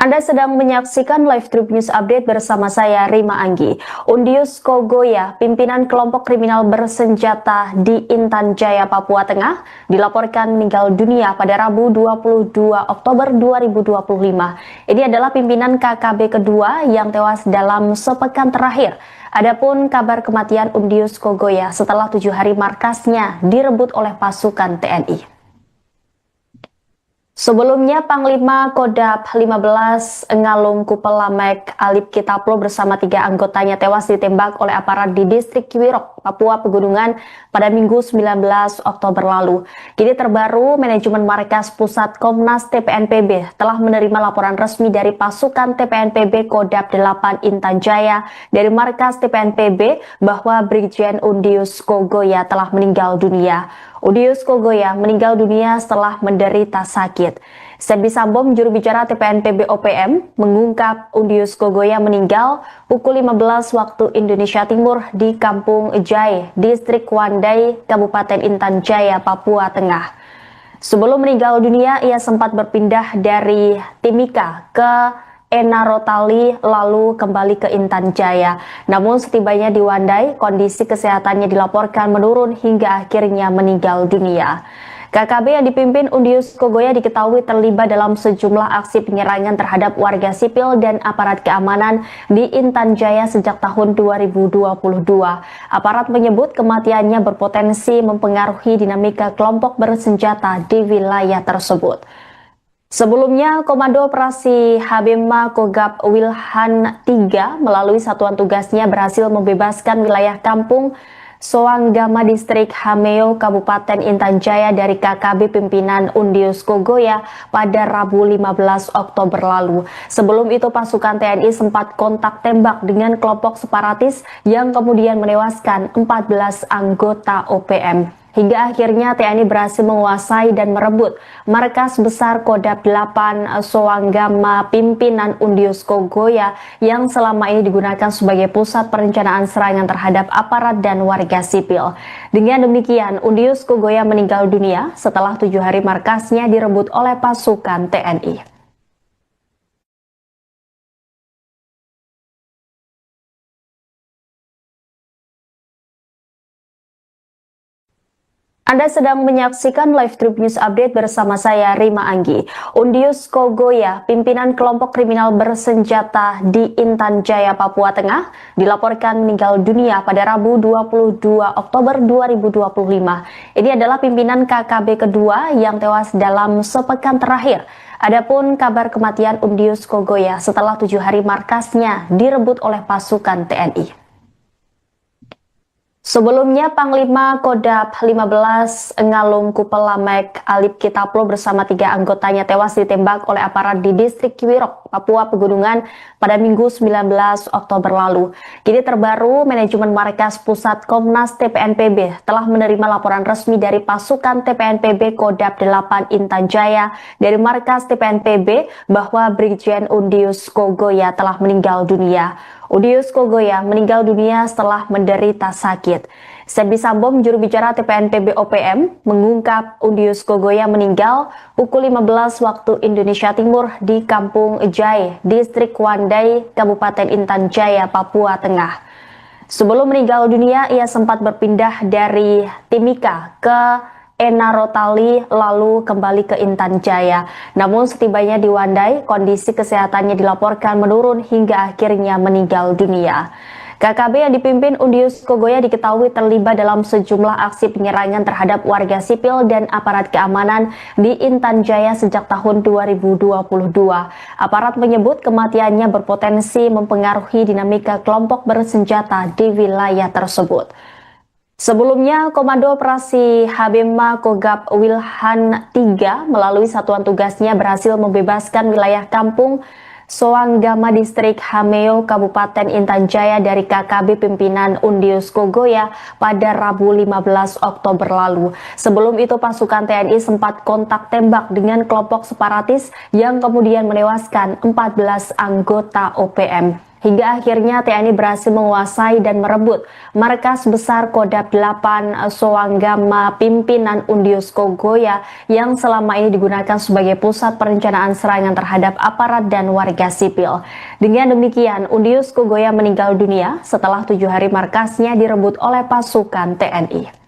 Anda sedang menyaksikan live Trip News Update bersama saya Rima Anggi. Undius Kogoya, pimpinan kelompok kriminal bersenjata di Intan Jaya, Papua Tengah, dilaporkan meninggal dunia pada Rabu 22 Oktober 2025. Ini adalah pimpinan KKB kedua yang tewas dalam sepekan terakhir. Adapun kabar kematian Undius Kogoya setelah 7 hari markasnya direbut oleh pasukan TNI. Sebelumnya, Panglima Kodam 15 Ngalum Kupelamek Alip Kitaplo bersama 3 anggotanya tewas ditembak oleh aparat di distrik Kiwirok, Papua Pegunungan pada Minggu 19 Oktober lalu. Kini terbaru, manajemen Markas Pusat Komnas TPNPB telah menerima laporan resmi dari pasukan TPNPB Kodam 8 Intan Jaya dari Markas TPNPB bahwa Brigjen Undius Kogoya telah meninggal dunia. Undius Kogoya meninggal dunia setelah menderita sakit. Sedbi Sambom, juru bicara TPNPB OPM, mengungkap Undius Kogoya meninggal pukul 15 waktu Indonesia Timur di Kampung Jai, Distrik Wandai, Kabupaten Intan Jaya, Papua Tengah. Sebelum meninggal dunia, ia sempat berpindah dari Timika ke Enarotali lalu kembali ke Intan Jaya. Namun setibanya di Wandai, kondisi kesehatannya dilaporkan menurun hingga akhirnya meninggal dunia. KKB yang dipimpin Undius Kogoya diketahui terlibat dalam sejumlah aksi penyerangan terhadap warga sipil dan aparat keamanan di Intan Jaya sejak tahun 2022. Aparat menyebut kematiannya berpotensi mempengaruhi dinamika kelompok bersenjata di wilayah tersebut. Sebelumnya, Komando Operasi Habema Kogab Wilhan 3 melalui satuan tugasnya berhasil membebaskan wilayah kampung Soanggama Distrik Hameo, Kabupaten Intan Jaya dari KKB pimpinan Undius Kogoya pada Rabu 15 Oktober lalu. Sebelum itu, pasukan TNI sempat kontak tembak dengan kelompok separatis yang kemudian menewaskan 14 anggota OPM. Hingga akhirnya TNI berhasil menguasai dan merebut markas besar Kodam 8 Soanggama pimpinan Undius Kogoya yang selama ini digunakan sebagai pusat perencanaan serangan terhadap aparat dan warga sipil. Dengan demikian, Undius Kogoya meninggal dunia setelah 7 hari markasnya direbut oleh pasukan TNI. Anda sedang menyaksikan live Trip News Update bersama saya Rima Anggi. Undius Kogoya, pimpinan kelompok kriminal bersenjata di Intan Jaya, Papua Tengah, dilaporkan meninggal dunia pada Rabu 22 Oktober 2025. Ini adalah pimpinan KKB kedua yang tewas dalam sepekan terakhir. Adapun kabar kematian Undius Kogoya setelah 7 hari markasnya direbut oleh pasukan TNI. Sebelumnya, Panglima Kodam 15 Ngalum Kupelamek Alip Kitaplo bersama 3 anggotanya tewas ditembak oleh aparat di distrik Kiwirok, Papua Pegunungan pada Minggu 19 Oktober lalu. Kini terbaru, manajemen Markas Pusat Komnas TPNPB telah menerima laporan resmi dari pasukan TPNPB Kodam 8 Intan Jaya dari Markas TPNPB bahwa Brigjen Undius Kogoya telah meninggal dunia. Undius Kogoya meninggal dunia setelah menderita sakit. Sedbi Sambom, juru bicara TPNPB OPM, mengungkap Undius Kogoya meninggal pukul 15 waktu Indonesia Timur di Kampung Jai, Distrik Wandai, Kabupaten Intan Jaya, Papua Tengah. Sebelum meninggal dunia, ia sempat berpindah dari Timika ke Enarotali lalu kembali ke Intan Jaya. Namun setibanya di Wandai, kondisi kesehatannya dilaporkan menurun hingga akhirnya meninggal dunia. KKB yang dipimpin Undius Kogoya diketahui terlibat dalam sejumlah aksi penyerangan terhadap warga sipil dan aparat keamanan di Intan Jaya sejak tahun 2022. Aparat menyebut kematiannya berpotensi mempengaruhi dinamika kelompok bersenjata di wilayah tersebut. Sebelumnya, Komando Operasi Habema Kogab Wilhan 3 melalui satuan tugasnya berhasil membebaskan wilayah kampung Soanggama Distrik Hameo, Kabupaten Intan Jaya dari KKB pimpinan Undius Kogoya pada Rabu 15 Oktober lalu. Sebelum itu, pasukan TNI sempat kontak tembak dengan kelompok separatis yang kemudian menewaskan 14 anggota OPM. hingga akhirnya TNI berhasil menguasai dan merebut markas besar Kodam 8 Soanggama pimpinan Undius Kogoya yang selama ini digunakan sebagai pusat perencanaan serangan terhadap aparat dan warga sipil. Dengan demikian, Undius Kogoya meninggal dunia setelah 7 hari markasnya direbut oleh pasukan TNI.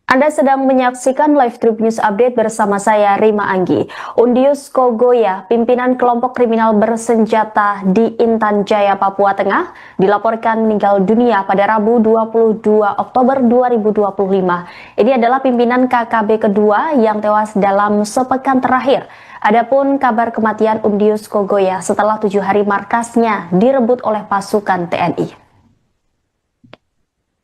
Anda sedang menyaksikan live Trip News Update bersama saya Rima Anggi. Undius Kogoya, pimpinan kelompok kriminal bersenjata di Intan Jaya, Papua Tengah, dilaporkan meninggal dunia pada Rabu 22 Oktober 2025. Ini adalah pimpinan KKB kedua yang tewas dalam sepekan terakhir. Adapun kabar kematian Undius Kogoya setelah 7 hari markasnya direbut oleh pasukan TNI.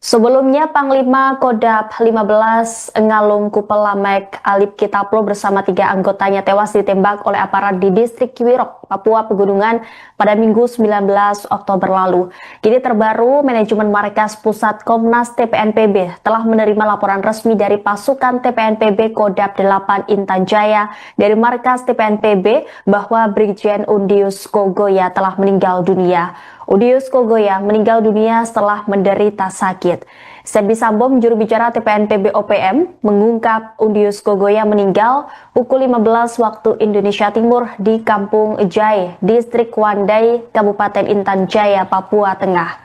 Sebelumnya, Panglima Kodam 15 Ngalum Kupelamek Alip Kitaplo bersama 3 anggotanya tewas ditembak oleh aparat di distrik Kiwirok, Papua Pegunungan pada Minggu 19 Oktober lalu. Kini terbaru, manajemen markas pusat Komnas TPNPB telah menerima laporan resmi dari pasukan TPNPB Kodam 8 Intan Jaya dari markas TPNPB bahwa Brigjen Undius Kogoya telah meninggal dunia. Undius Kogoya meninggal dunia setelah menderita sakit. Sebi Sambom, juru bicara TPNPB OPM, mengungkap Undius Kogoya meninggal pukul 15 waktu Indonesia Timur di Kampung Jai, Distrik Wandai, Kabupaten Intan Jaya, Papua Tengah.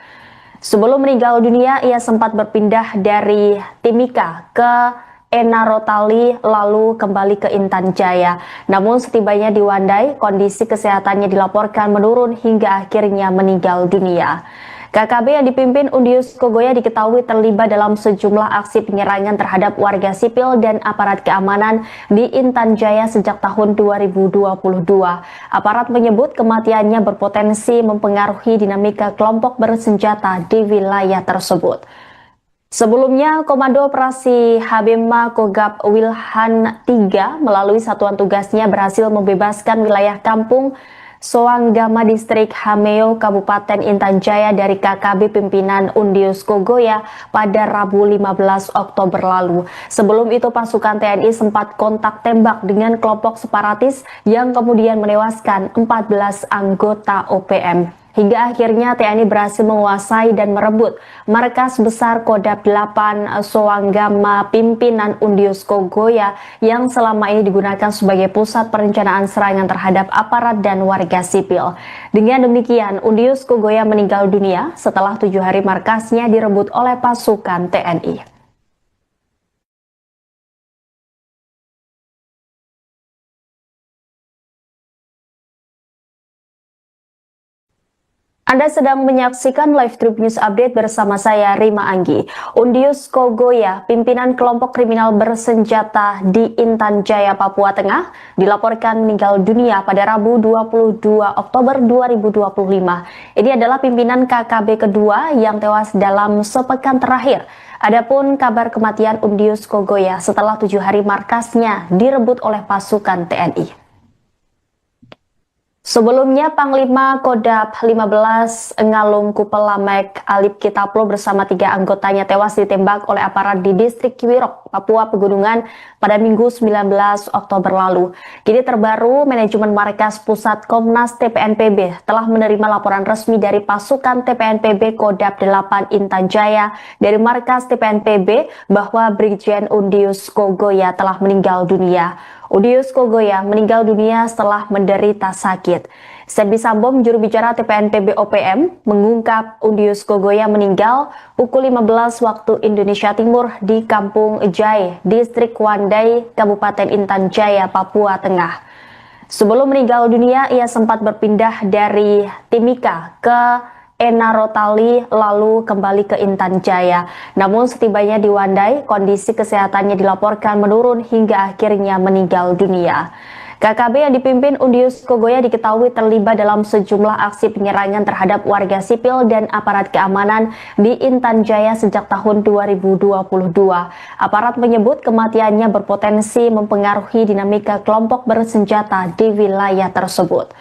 Sebelum meninggal dunia, ia sempat berpindah dari Timika ke Enarotali lalu kembali ke Intan Jaya. Namun setibanya di Wandai, kondisi kesehatannya dilaporkan menurun hingga akhirnya meninggal dunia. KKB yang dipimpin Undius Kogoya diketahui terlibat dalam sejumlah aksi penyerangan terhadap warga sipil dan aparat keamanan di Intan Jaya sejak tahun 2022. Aparat menyebut kematiannya berpotensi mempengaruhi dinamika kelompok bersenjata di wilayah tersebut. Sebelumnya, Komando Operasi Habema Kogab Wilhan 3 melalui satuan tugasnya berhasil membebaskan wilayah kampung Soanggama Distrik Hameo Kabupaten Intan Jaya dari KKB pimpinan Undius Kogoya pada Rabu 15 Oktober lalu. Sebelum itu pasukan TNI sempat kontak tembak dengan kelompok separatis yang kemudian menewaskan 14 anggota OPM. Hingga akhirnya TNI berhasil menguasai dan merebut markas besar Kodam 8 Soanggama pimpinan Undius Kogoya yang selama ini digunakan sebagai pusat perencanaan serangan terhadap aparat dan warga sipil. Dengan demikian, Undius Kogoya meninggal dunia setelah 7 hari markasnya direbut oleh pasukan TNI. Anda sedang menyaksikan live Trip News Update bersama saya Rima Anggi. Undius Kogoya, pimpinan kelompok kriminal bersenjata di Intan Jaya, Papua Tengah, dilaporkan meninggal dunia pada Rabu 22 Oktober 2025. Ini adalah pimpinan KKB kedua yang tewas dalam sepekan terakhir. Adapun kabar kematian Undius Kogoya setelah 7 hari markasnya direbut oleh pasukan TNI. Sebelumnya, Panglima Kodam 15 Ngalum Kupelamek Alip Kitaplo bersama 3 anggotanya tewas ditembak oleh aparat di distrik Kiwirok, Papua Pegunungan pada Minggu 19 Oktober lalu. Kini terbaru, manajemen markas pusat Komnas TPNPB telah menerima laporan resmi dari pasukan TPNPB Kodam 8 Intan Jaya dari markas TPNPB bahwa Brigjen Undius Kogoya telah meninggal dunia. Undius Kogoya meninggal dunia setelah menderita sakit. Sebi Sambom, juru bicara TPNPB OPM, mengungkap Undius Kogoya meninggal pukul 15 waktu Indonesia Timur di Kampung Jai, Distrik Wandai, Kabupaten Intan Jaya, Papua Tengah. Sebelum meninggal dunia, ia sempat berpindah dari Timika ke Enarotali lalu kembali ke Intan Jaya. Namun setibanya di Wandai, kondisi kesehatannya dilaporkan menurun hingga akhirnya meninggal dunia. KKB yang dipimpin Undius Kogoya diketahui terlibat dalam sejumlah aksi penyerangan terhadap warga sipil dan aparat keamanan di Intan Jaya sejak tahun 2022. Aparat menyebut kematiannya berpotensi mempengaruhi dinamika kelompok bersenjata di wilayah tersebut.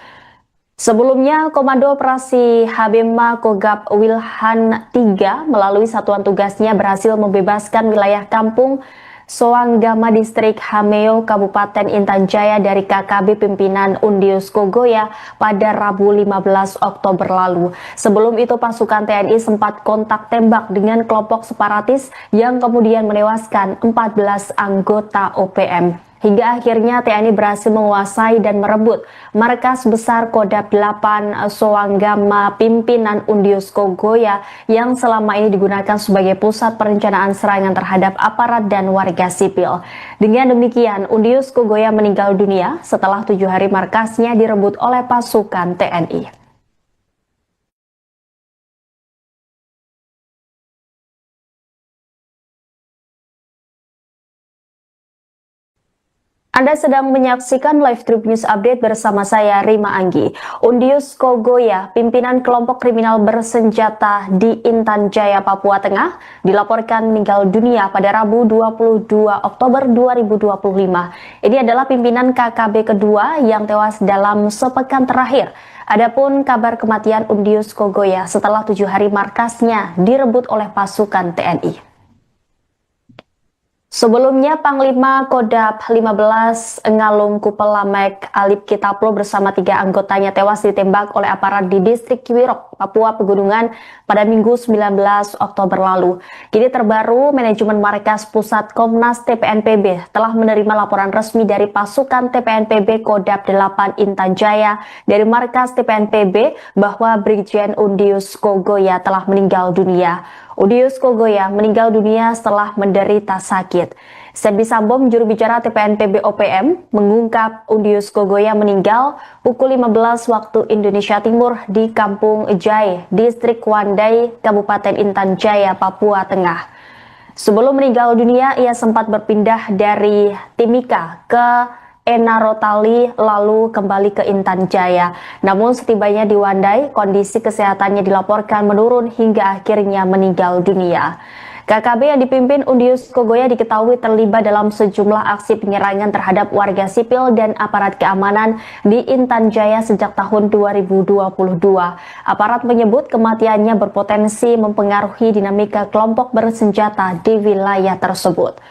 Sebelumnya, Komando Operasi Habema Kogab Wilhan III melalui satuan tugasnya berhasil membebaskan wilayah kampung Soanggama Distrik Hameo Kabupaten Intan Jaya dari KKB pimpinan Undius Kogoya pada Rabu 15 Oktober lalu. Sebelum itu pasukan TNI sempat kontak tembak dengan kelompok separatis yang kemudian menewaskan 14 anggota OPM. Hingga akhirnya TNI berhasil menguasai dan merebut markas besar Kodam 8 Soanggama pimpinan Undius Kogoya yang selama ini digunakan sebagai pusat perencanaan serangan terhadap aparat dan warga sipil. Dengan demikian, Undius Kogoya meninggal dunia setelah 7 hari markasnya direbut oleh pasukan TNI. Anda sedang menyaksikan live Tribun News Update bersama saya Rima Anggi. Undius Kogoya, pimpinan kelompok kriminal bersenjata di Intan Jaya, Papua Tengah, dilaporkan meninggal dunia pada Rabu 22 Oktober 2025. Ini adalah pimpinan KKB kedua yang tewas dalam sepekan terakhir. Adapun kabar kematian Undius Kogoya setelah 7 hari markasnya direbut oleh pasukan TNI. Sebelumnya, Panglima Kodam 15 Ngalum Kupelamek Alip Kitaplo bersama 3 anggotanya tewas ditembak oleh aparat di distrik Kiwirok, Papua Pegunungan pada Minggu 19 Oktober lalu. Kini terbaru, manajemen Markas Pusat Komnas TPNPB telah menerima laporan resmi dari pasukan TPNPB Kodam 8 Intan Jaya dari Markas TPNPB bahwa Brigjen Undius Kogoya telah meninggal dunia. Undius Kogoya meninggal dunia setelah menderita sakit. Sebi Sambo, juru bicara TPNPB OPM, mengungkap Undius Kogoya meninggal pukul 15 waktu Indonesia Timur di Kampung Jai, Distrik Wandai, Kabupaten Intan Jaya, Papua Tengah. Sebelum meninggal dunia, ia sempat berpindah dari Timika ke Enarotali lalu kembali ke Intan Jaya. Namun setibanya di Wandai, kondisi kesehatannya dilaporkan menurun hingga akhirnya meninggal dunia. KKB yang dipimpin Undius Kogoya diketahui terlibat dalam sejumlah aksi penyerangan terhadap warga sipil dan aparat keamanan di Intan Jaya sejak tahun 2022. Aparat menyebut kematiannya berpotensi mempengaruhi dinamika kelompok bersenjata di wilayah tersebut.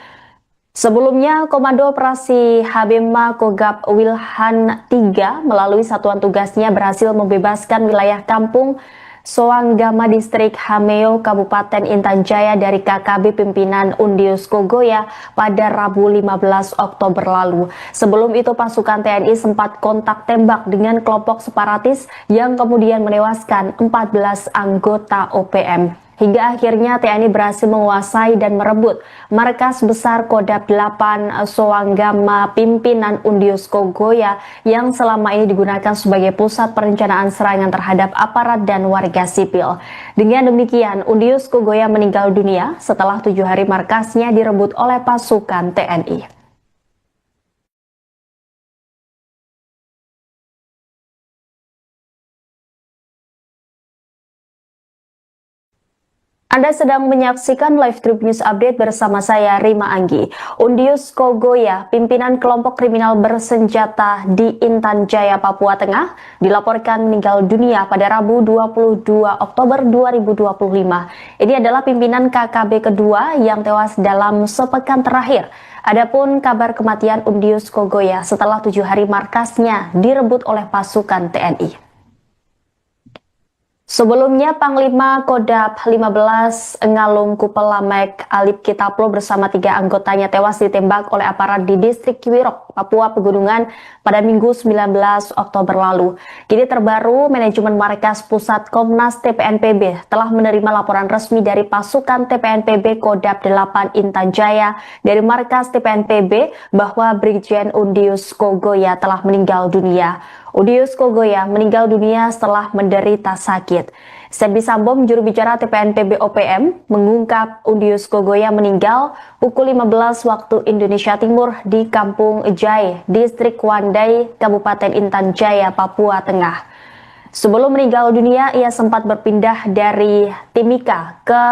Sebelumnya, Komando Operasi Habema Kogab Wilhan III melalui satuan tugasnya berhasil membebaskan wilayah kampung Soanggama Distrik Hameo Kabupaten Intan Jaya dari KKB pimpinan Undius Kogoya pada Rabu 15 Oktober lalu. Sebelum itu pasukan TNI sempat kontak tembak dengan kelompok separatis yang kemudian menewaskan 14 anggota OPM. Hingga akhirnya TNI berhasil menguasai dan merebut markas besar Kodam 8 Soanggama pimpinan Undius Kogoya yang selama ini digunakan sebagai pusat perencanaan serangan terhadap aparat dan warga sipil. Dengan demikian, Undius Kogoya meninggal dunia setelah 7 hari markasnya direbut oleh pasukan TNI. Anda sedang menyaksikan live Tribun News Update bersama saya Rima Anggi. Undius Kogoya, pimpinan kelompok kriminal bersenjata di Intan Jaya, Papua Tengah, dilaporkan meninggal dunia pada Rabu 22 Oktober 2025. Ini adalah pimpinan KKB kedua yang tewas dalam sepekan terakhir. Adapun kabar kematian Undius Kogoya setelah 7 hari markasnya direbut oleh pasukan TNI. Sebelumnya, Panglima Kodam 15 Ngalum Kupelamek Alip Kitaplo bersama 3 anggotanya tewas ditembak oleh aparat di distrik Kiwirok, Papua Pegunungan pada Minggu 19 Oktober lalu. Kini terbaru, manajemen Markas Pusat Komnas TPNPB telah menerima laporan resmi dari pasukan TPNPB Kodam 8 Intan Jaya dari Markas TPNPB bahwa Brigjen Undius Kogoya telah meninggal dunia. Undius Kogoya meninggal dunia setelah menderita sakit. Sebi Sambo, juru bicara TPNPB OPM, mengungkap Undius Kogoya meninggal pukul 15 waktu Indonesia Timur di Kampung Jai, Distrik Wandai, Kabupaten Intan Jaya, Papua Tengah. Sebelum meninggal dunia, ia sempat berpindah dari Timika ke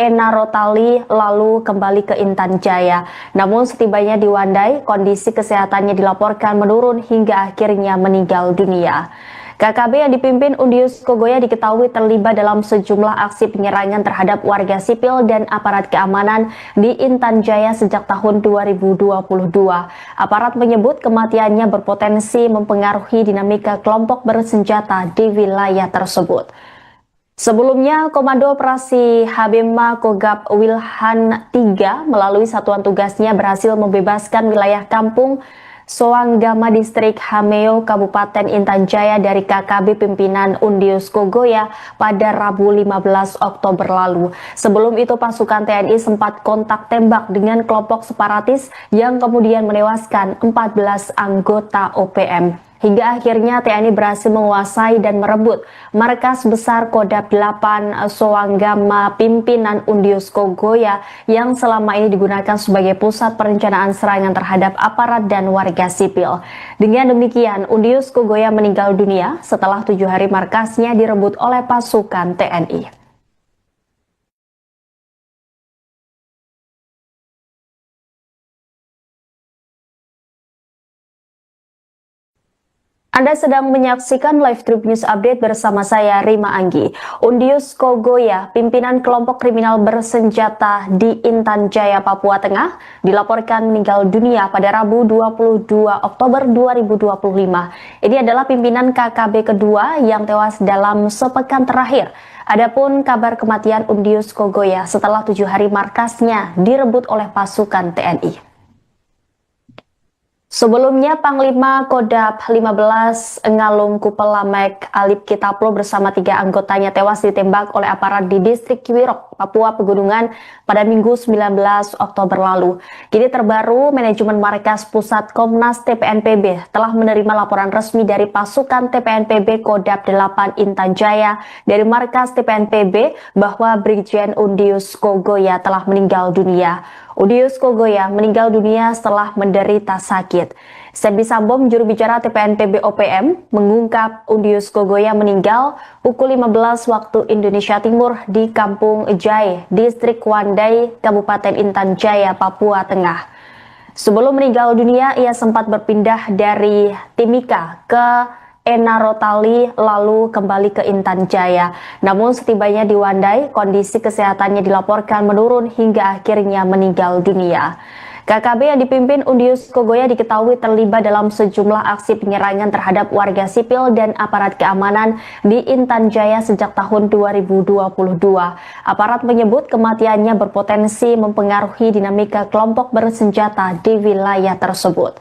Enarotali lalu kembali ke Intan Jaya. Namun setibanya di Wandai, kondisi kesehatannya dilaporkan menurun hingga akhirnya meninggal dunia. KKB yang dipimpin Undius Kogoya diketahui terlibat dalam sejumlah aksi penyerangan terhadap warga sipil dan aparat keamanan di Intan Jaya sejak tahun 2022. Aparat menyebut kematiannya berpotensi mempengaruhi dinamika kelompok bersenjata di wilayah tersebut. Sebelumnya, Komando Operasi Habema Kogab Wilhan III melalui satuan tugasnya berhasil membebaskan wilayah kampung Soanggama Distrik Hameo Kabupaten Intan Jaya dari KKB pimpinan Undius Kogoya pada Rabu 15 Oktober lalu. Sebelum itu pasukan TNI sempat kontak tembak dengan kelompok separatis yang kemudian menewaskan 14 anggota OPM. Hingga akhirnya TNI berhasil menguasai dan merebut markas besar Kodam 8 Soanggama pimpinan Undius Kogoya yang selama ini digunakan sebagai pusat perencanaan serangan terhadap aparat dan warga sipil. Dengan demikian, Undius Kogoya meninggal dunia setelah 7 hari markasnya direbut oleh pasukan TNI. Anda sedang menyaksikan live Trip News Update bersama saya Rima Anggi. Undius Kogoya, pimpinan kelompok kriminal bersenjata di Intan Jaya, Papua Tengah, dilaporkan meninggal dunia pada Rabu 22 Oktober 2025. Ini adalah pimpinan KKB kedua yang tewas dalam sepekan terakhir. Adapun kabar kematian Undius Kogoya setelah 7 hari markasnya direbut oleh pasukan TNI. Sebelumnya, Panglima Kodam 15 Ngalum Kupelamek Alip Kitaplo bersama 3 anggotanya tewas ditembak oleh aparat di distrik Kiwirok, Papua Pegunungan pada Minggu 19 Oktober lalu. Kini terbaru, manajemen markas pusat Komnas TPNPB telah menerima laporan resmi dari pasukan TPNPB Kodam 8 Intan Jaya dari markas TPNPB bahwa Brigjen Undius Kogoya telah meninggal dunia. Undius Kogoya meninggal dunia setelah menderita sakit. Sebi Sambo, juru bicara TPNPB OPM, mengungkap Undius Kogoya meninggal pukul 15 waktu Indonesia Timur di Kampung Jai, Distrik Wandai, Kabupaten Intan Jaya, Papua Tengah. Sebelum meninggal dunia, ia sempat berpindah dari Timika ke Enarotali lalu kembali ke Intan Jaya. Namun setibanya di Wandai, kondisi kesehatannya dilaporkan menurun hingga akhirnya meninggal dunia. KKB yang dipimpin Undius Kogoya diketahui terlibat dalam sejumlah aksi penyerangan terhadap warga sipil dan aparat keamanan di Intan Jaya sejak tahun 2022. Aparat menyebut kematiannya berpotensi mempengaruhi dinamika kelompok bersenjata di wilayah tersebut.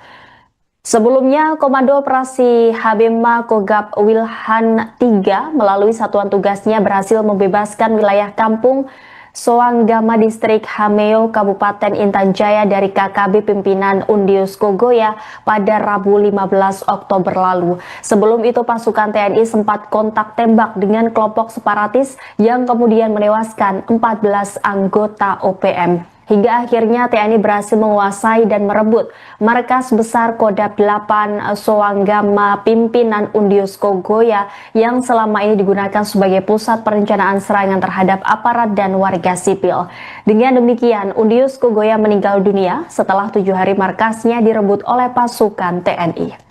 Sebelumnya, Komando Operasi Habema Kogab Wilhan III melalui satuan tugasnya berhasil membebaskan wilayah kampung Soanggama Distrik Hameo Kabupaten Intan Jaya dari KKB pimpinan Undius Kogoya pada Rabu 15 Oktober lalu. Sebelum itu pasukan TNI sempat kontak tembak dengan kelompok separatis yang kemudian menewaskan 14 anggota OPM. Hingga akhirnya TNI berhasil menguasai dan merebut markas besar Kodam 8 Soanggama pimpinan Undius Kogoya yang selama ini digunakan sebagai pusat perencanaan serangan terhadap aparat dan warga sipil. Dengan demikian, Undius Kogoya meninggal dunia setelah 7 hari markasnya direbut oleh pasukan TNI.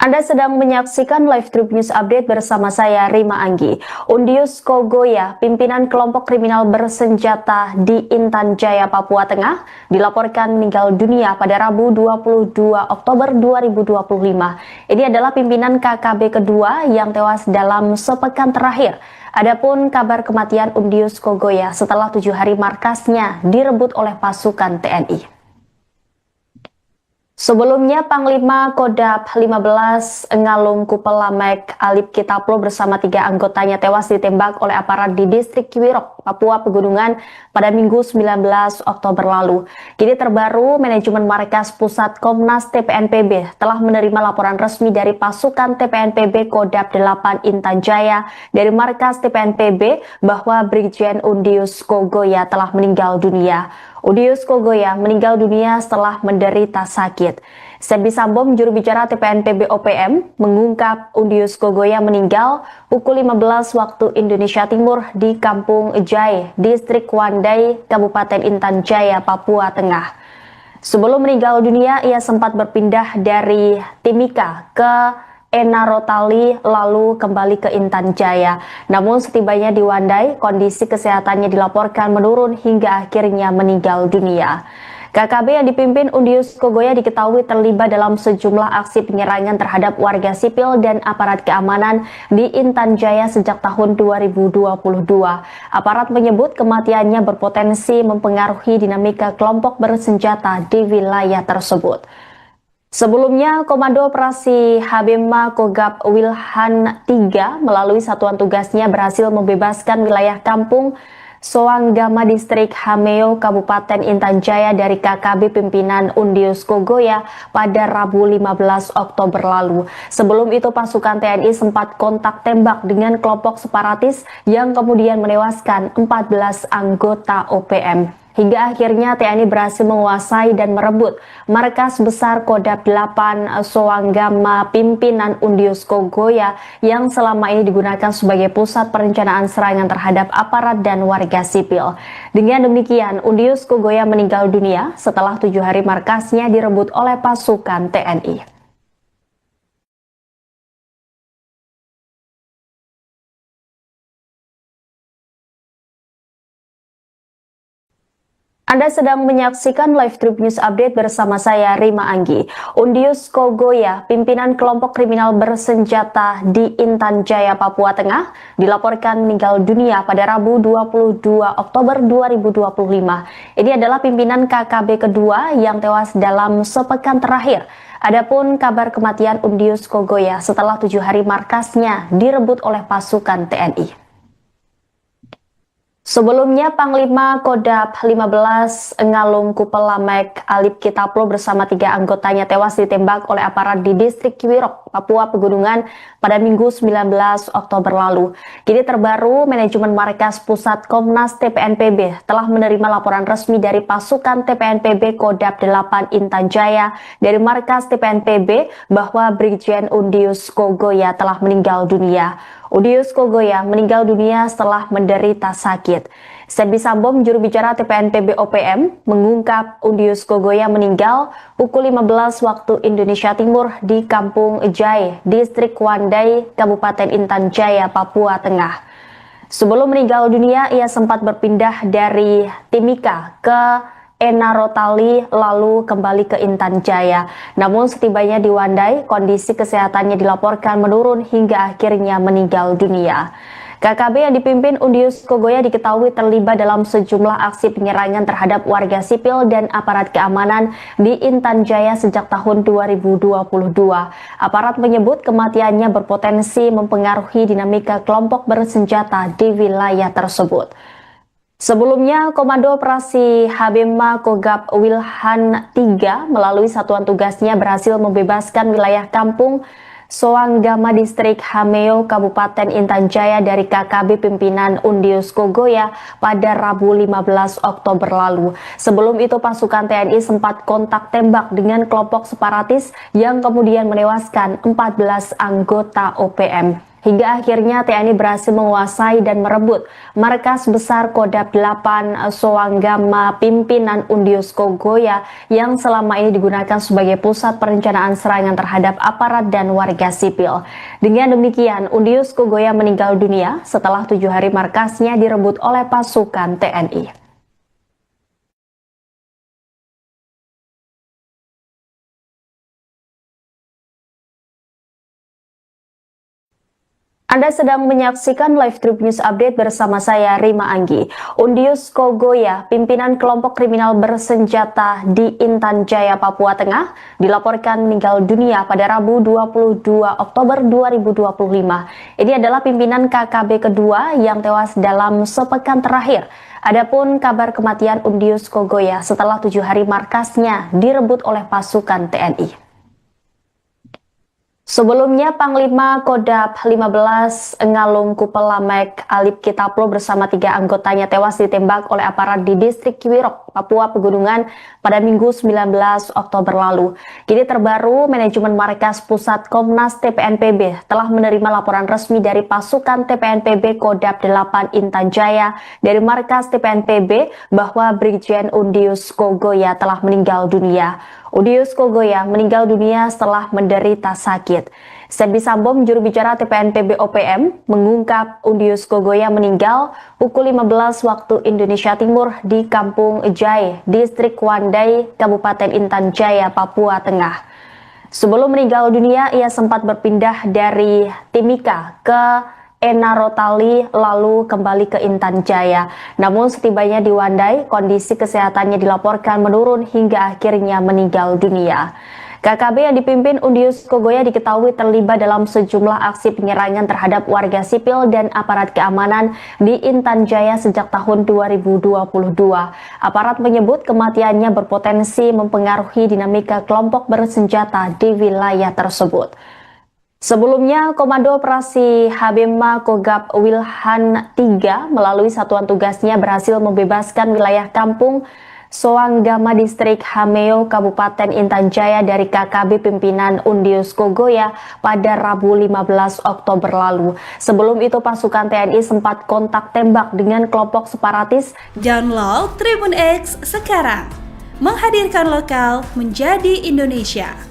Anda sedang menyaksikan live Trip News Update bersama saya Rima Anggi. Undius Kogoya, pimpinan kelompok kriminal bersenjata di Intan Jaya, Papua Tengah, dilaporkan meninggal dunia pada Rabu 22 Oktober 2025. Ini adalah pimpinan KKB kedua yang tewas dalam sepekan terakhir. Adapun kabar kematian Undius Kogoya setelah 7 hari markasnya direbut oleh pasukan TNI. Sebelumnya, Panglima Kodam 15 Ngalum Kupelamek Alip Kitaplo bersama 3 anggotanya tewas ditembak oleh aparat di distrik Kiwirok, Papua Pegunungan pada Minggu 19 Oktober lalu. Kini terbaru, manajemen markas pusat Komnas TPNPB telah menerima laporan resmi dari pasukan TPNPB Kodam 8 Intan Jaya dari markas TPNPB bahwa Brigjen Undius Kogoya telah meninggal dunia. Undius Kogoya meninggal dunia setelah menderita sakit. Sebi Sambo, juru bicara TPNPB OPM, mengungkap Undius Kogoya meninggal pukul 15 waktu Indonesia Timur di Kampung Jai, Distrik Wandai, Kabupaten Intan Jaya, Papua Tengah. Sebelum meninggal dunia, ia sempat berpindah dari Timika ke Enarotali lalu kembali ke Intan Jaya. Namun setibanya di Wandai, kondisi kesehatannya dilaporkan menurun hingga akhirnya meninggal dunia. KKB yang dipimpin Undius Kogoya diketahui terlibat dalam sejumlah aksi penyerangan terhadap warga sipil dan aparat keamanan di Intan Jaya sejak tahun 2022. Aparat menyebut kematiannya berpotensi mempengaruhi dinamika kelompok bersenjata di wilayah tersebut. Sebelumnya, Komando Operasi Habema Kogab Wilhan III melalui satuan tugasnya berhasil membebaskan wilayah kampung Soanggama Distrik Hameo Kabupaten Intan Jaya dari KKB pimpinan Undius Kogoya pada Rabu 15 Oktober lalu. Sebelum itu pasukan TNI sempat kontak tembak dengan kelompok separatis yang kemudian menewaskan 14 anggota OPM. Hingga akhirnya TNI berhasil menguasai dan merebut markas besar Kodam 8 Soanggama pimpinan Undius Kogoya yang selama ini digunakan sebagai pusat perencanaan serangan terhadap aparat dan warga sipil. Dengan demikian, Undius Kogoya meninggal dunia setelah 7 hari markasnya direbut oleh pasukan TNI. Anda sedang menyaksikan live Trip News Update bersama saya, Rima Anggi. Undius Kogoya, pimpinan kelompok kriminal bersenjata di Intan Jaya, Papua Tengah, dilaporkan meninggal dunia pada Rabu 22 Oktober 2025. Ini adalah pimpinan KKB kedua yang tewas dalam sepekan terakhir. Adapun kabar kematian Undius Kogoya setelah 7 hari markasnya direbut oleh pasukan TNI. Sebelumnya, Panglima Kodam 15 Ngalum Kupelamek Alip Kitaplo bersama 3 anggotanya tewas ditembak oleh aparat di distrik Kiwirok, Papua Pegunungan pada Minggu 19 Oktober lalu. Kini terbaru, manajemen markas pusat Komnas TPNPB telah menerima laporan resmi dari pasukan TPNPB Kodam 8 Intan Jaya dari markas TPNPB bahwa Brigjen Undius Kogoya telah meninggal dunia. Undius Kogoya meninggal dunia setelah menderita sakit. Sebi Sambo, juru bicara TPNPB OPM, mengungkap Undius Kogoya meninggal pukul 15 waktu Indonesia Timur di Kampung Jai, Distrik Wandai, Kabupaten Intan Jaya, Papua Tengah. Sebelum meninggal dunia, ia sempat berpindah dari Timika ke Enarotali lalu kembali ke Intan Jaya. Namun setibanya di Wandai, kondisi kesehatannya dilaporkan menurun hingga akhirnya meninggal dunia. KKB yang dipimpin Undius Kogoya diketahui terlibat dalam sejumlah aksi penyerangan terhadap warga sipil dan aparat keamanan di Intan Jaya sejak tahun 2022. Aparat menyebut kematiannya berpotensi mempengaruhi dinamika kelompok bersenjata di wilayah tersebut. Sebelumnya, Komando Operasi Habema Kogab Wilhan III melalui satuan tugasnya berhasil membebaskan wilayah kampung Soanggama Distrik Hameo Kabupaten Intan Jaya dari KKB pimpinan Undius Kogoya pada Rabu 15 Oktober lalu. Sebelum itu pasukan TNI sempat kontak tembak dengan kelompok separatis yang kemudian menewaskan 14 anggota OPM. Hingga akhirnya TNI berhasil menguasai dan merebut markas besar Kodam 8 Soanggama pimpinan Undius Kogoya yang selama ini digunakan sebagai pusat perencanaan serangan terhadap aparat dan warga sipil. Dengan demikian, Undius Kogoya meninggal dunia setelah 7 hari markasnya direbut oleh pasukan TNI. Anda sedang menyaksikan live Trip News Update bersama saya, Rima Anggi. Undius Kogoya, pimpinan kelompok kriminal bersenjata di Intan Jaya, Papua Tengah, dilaporkan meninggal dunia pada Rabu 22 Oktober 2025. Ini adalah pimpinan KKB kedua yang tewas dalam sepekan terakhir. Adapun kabar kematian Undius Kogoya setelah 7 hari markasnya direbut oleh pasukan TNI. Sebelumnya, Panglima Kodam 15 Ngalum Kupelamek Alip Kitaplo bersama 3 anggotanya tewas ditembak oleh aparat di distrik Kiwirok, Papua Pegunungan pada Minggu 19 Oktober lalu. Kini terbaru, manajemen Markas Pusat Komnas TPNPB telah menerima laporan resmi dari pasukan TPNPB Kodam 8 Intan Jaya dari Markas TPNPB bahwa Brigjen Undius Kogoya telah meninggal dunia. Undius Kogoya meninggal dunia setelah menderita sakit. Sebi Sambom, juru bicara TPNPB OPM, mengungkap Undius Kogoya meninggal pukul 15 waktu Indonesia Timur di Kampung Jai, Distrik Wandai, Kabupaten Intan Jaya, Papua Tengah. Sebelum meninggal dunia, ia sempat berpindah dari Timika ke Enarotali lalu kembali ke Intan Jaya. Namun setibanya di Wandai, kondisi kesehatannya dilaporkan menurun hingga akhirnya meninggal dunia. KKB yang dipimpin Undius Kogoya diketahui terlibat dalam sejumlah aksi penyerangan terhadap warga sipil dan aparat keamanan di Intan Jaya sejak tahun 2022. Aparat menyebut kematiannya berpotensi mempengaruhi dinamika kelompok bersenjata di wilayah tersebut. Sebelumnya, Komando Operasi Habema Kogab Wilhan 3 melalui satuan tugasnya berhasil membebaskan wilayah kampung Soanggama Distrik Hameo, Kabupaten Intan Jaya dari KKB pimpinan Undius Kogoya pada Rabu 15 Oktober lalu. Sebelum itu, pasukan TNI sempat kontak tembak dengan kelompok separatis. Download Tribun X sekarang, menghadirkan lokal menjadi Indonesia.